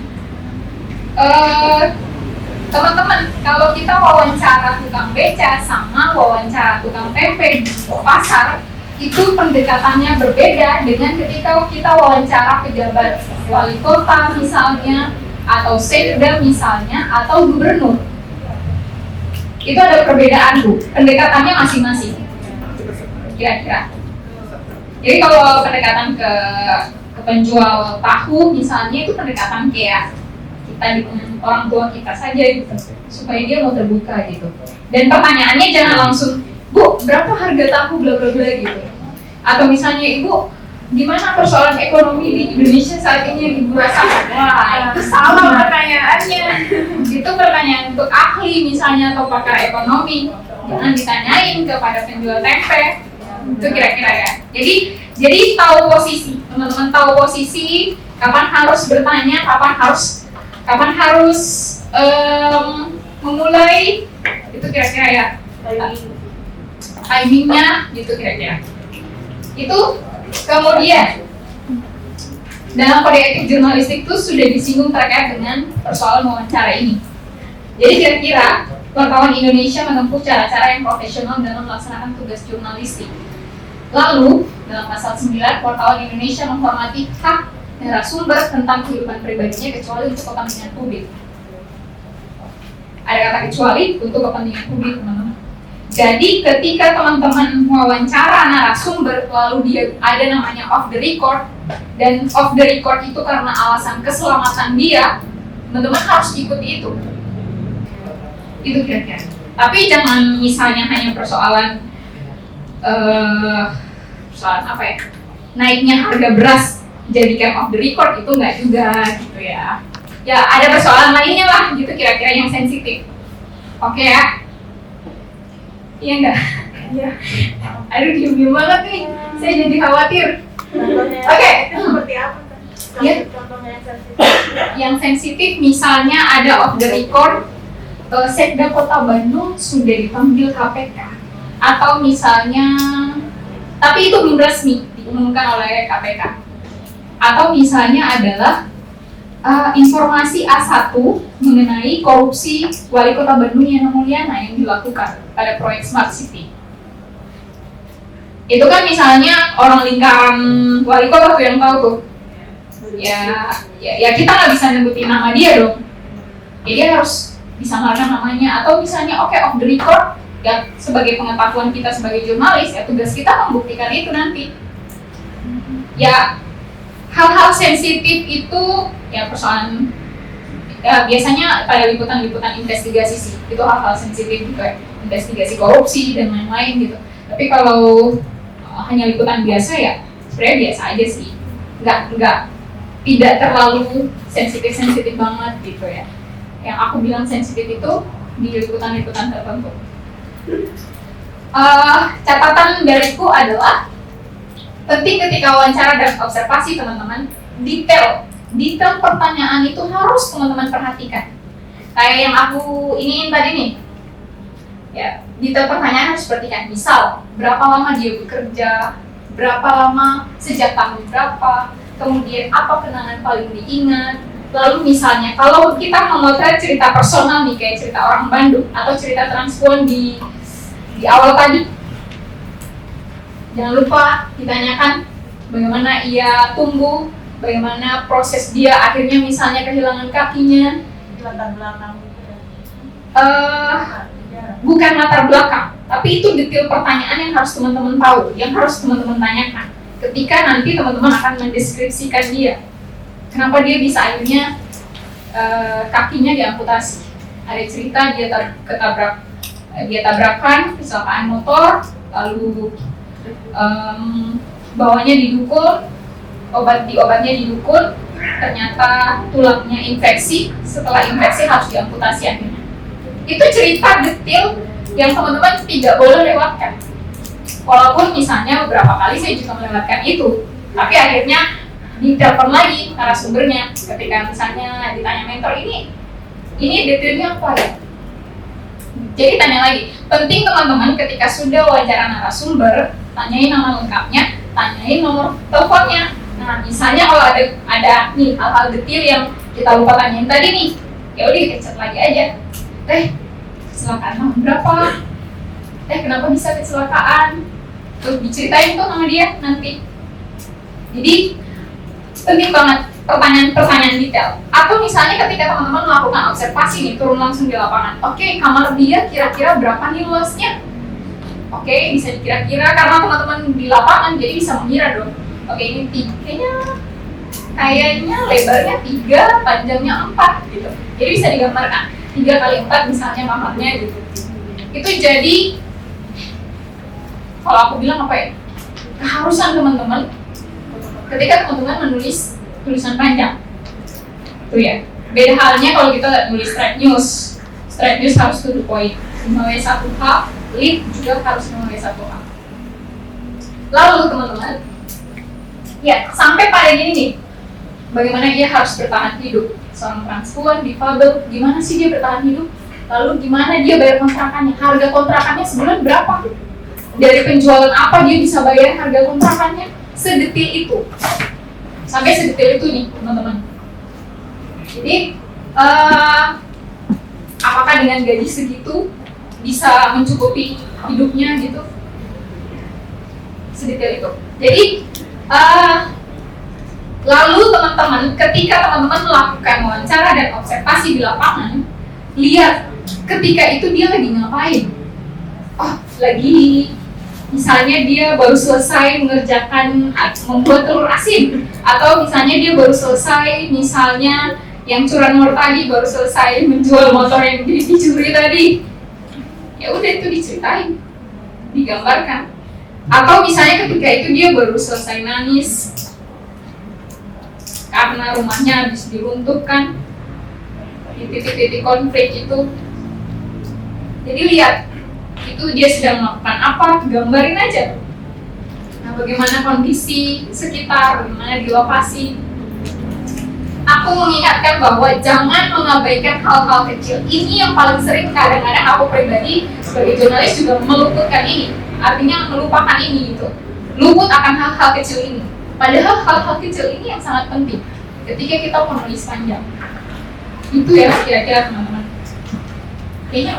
A: Teman-teman, kalau kita wawancara tukang beca sama wawancara tukang tempe di pasar, itu pendekatannya berbeda dengan ketika kita wawancara pejabat wali kota misalnya, atau sekda misalnya, atau gubernur. Itu ada perbedaan Bu, pendekatannya masing-masing kira-kira. Jadi kalau pendekatan ke penjual tahu misalnya, itu pendekatan kayak kita dengan orang tua kita saja gitu, supaya dia mau terbuka gitu. Dan pertanyaannya jangan langsung, Bu, berapa harga tahu bla bla bla gitu. Atau misalnya, Ibu, gimana persoalan ekonomi di Indonesia saat ini yang ibu rasakan? Wah, itu salah pertanyaannya. Itu pertanyaan untuk ahli misalnya atau pakar ekonomi. Jangan ditanyain kepada penjual tempe. Itu kira-kira ya. Jadi tahu posisi, teman-teman tahu posisi, kapan harus bertanya, kapan harus memulai, itu kira-kira ya. Timingnya, gitu kira-kira. Itu kemudian dalam kode etik jurnalistik itu sudah disinggung terkait dengan persoalan wawancara ini. Jadi kira-kira wartawan Indonesia menempuh cara-cara yang profesional dalam melaksanakan tugas jurnalistik. Lalu dalam pasal 9, wartawan Indonesia menghormati hak narasumber tentang kehidupan pribadinya kecuali untuk kepentingan publik. Ada kata kecuali untuk kepentingan publik, teman-teman. Jadi ketika teman-teman wawancara narasumber lalu dia ada namanya off the record, dan off the record itu karena alasan keselamatan dia, teman-teman harus ikuti itu. Itu kira-kira. Tapi jangan misalnya hanya persoalan apa ya? Naiknya harga beras jadikan off the record, itu enggak juga gitu ya. Ya ada persoalan lainnya lah gitu kira-kira yang sensitif. Oke ya. Iya enggak? Iya. Aduh diem banget nih, saya jadi khawatir. Oke.
F: Seperti apa?
A: Ya.
F: Contohnya yang sensitif.
A: Yang sensitif misalnya ada off the record, Sekda Kota Bandung sudah dipanggil KPK. Atau misalnya, tapi itu belum resmi diumumkan oleh KPK. Atau misalnya adalah informasi A1 mengenai korupsi Wali Kota Bandung Yana Mulyana yang dilakukan pada proyek Smart City. Itu kan misalnya orang lingkaran Wali Kota tuh yang tahu tuh. Ya kita nggak bisa nyebutin nama dia dong. Jadi dia harus disamarkan namanya. Atau misalnya off the record, ya sebagai pengetahuan kita sebagai jurnalis, ya tugas kita membuktikan itu nanti. Ya hal-hal sensitif itu ya persoalan ya biasanya pada liputan-liputan investigasi sih, itu hal-hal sensitif juga, investigasi korupsi dan lain-lain gitu. Tapi kalau hanya liputan biasa ya sebenarnya biasa aja sih, nggak tidak terlalu sensitif banget gitu ya. Yang aku bilang sensitif itu di liputan-liputan tertentu. Catatan dariku adalah penting ketika wawancara dan observasi teman-teman, detail pertanyaan itu harus teman-teman perhatikan. Kayak yang aku iniin tadi nih, ya detail pertanyaan harus perhatikan. Misal, berapa lama dia bekerja, berapa lama, sejak tahun berapa, kemudian apa kenangan paling diingat. Lalu misalnya, kalau kita memotret cerita personal nih, kayak cerita orang Bandung atau cerita Transpuan di awal tadi, jangan lupa ditanyakan bagaimana ia tumbuh, bagaimana proses dia akhirnya misalnya kehilangan kakinya.
F: Latar belakang.
A: Bukan latar belakang, tapi itu detail pertanyaan yang harus teman-teman tahu, yang harus teman-teman tanyakan. Ketika nanti teman-teman akan mendeskripsikan dia, kenapa dia bisa akhirnya kakinya diamputasi. Ada cerita dia tabrakan, kecelakaan motor, lalu bawahnya didukul, obatnya didukul, ternyata tulangnya infeksi, setelah infeksi harus diamputasi akhirnya. Itu cerita detail yang teman-teman tidak boleh lewatkan. Walaupun misalnya beberapa kali saya juga melewatkan itu, tapi akhirnya ditelepon lagi narasumbernya ketika misalnya ditanya mentor ini detailnya apa ya? Jadi tanya lagi. Penting teman-teman ketika sudah wawancara narasumber, tanyain nama lengkapnya, tanyain nomor teleponnya. Nah, misalnya kalau ada nih hal-hal detail yang kita lupa tanyain tadi nih, ya udah kita chat lagi aja. Kecelakaan tahun berapa? Kenapa bisa kecelakaan? Terus diceritain tuh sama dia nanti. Jadi penting banget pertanyaan detail. Atau misalnya ketika teman-teman melakukan observasi nih, turun langsung di lapangan. Oke, kamar dia kira-kira berapa nih luasnya? Oke, bisa dikira-kira karena teman-teman di lapangan jadi bisa mengira dong. Oke, ini kayaknya lebarnya 3, panjangnya 4 gitu. Jadi bisa digambarkan 3 kali 4 misalnya kamarnya gitu. Itu jadi kalau aku bilang apa ya? Keharusan teman-teman ketika teman-teman menulis tulisan panjang. Tuh ya. Beda halnya kalau kita nulis straight news. Straight news harus to the point. 5W1H, lead juga harus 5W1H. Lalu teman-teman, ya sampai pada gini nih, bagaimana dia harus bertahan hidup. Seorang transpuan, difabel, gimana sih dia bertahan hidup? Lalu gimana dia bayar kontrakannya? Harga kontrakannya sebulan berapa? Dari penjualan apa dia bisa bayar harga kontrakannya? Sedetil itu. Sampai sedetil itu nih teman-teman. Jadi apakah dengan gaji segitu bisa mencukupi hidupnya gitu? Sedetail itu. Jadi lalu teman-teman, ketika teman-teman melakukan wawancara dan observasi di lapangan, lihat ketika itu dia lagi ngapain. Oh, lagi misalnya dia baru selesai mengerjakan membuat telur asin, atau misalnya dia baru selesai misalnya yang curanmor tadi baru selesai menjual motor yang dicuri tadi. Ya udah itu diceritain, digambarkan. Atau misalnya ketika itu dia baru selesai nangis karena rumahnya habis diruntuhkan di titik-titik konflik itu. Jadi lihat itu dia sedang melakukan apa, gambarin aja. Nah, bagaimana kondisi sekitar, bagaimana di lokasi. Aku mengingatkan bahwa jangan mengabaikan hal-hal kecil. Ini yang paling sering kadang-kadang aku pribadi sebagai jurnalis juga meluputkan ini. Artinya melupakan ini gitu. Luput akan hal-hal kecil ini. Padahal hal-hal kecil ini yang sangat penting ketika kita menulis panjang. Itu ya kira-kira teman-teman. Kayaknya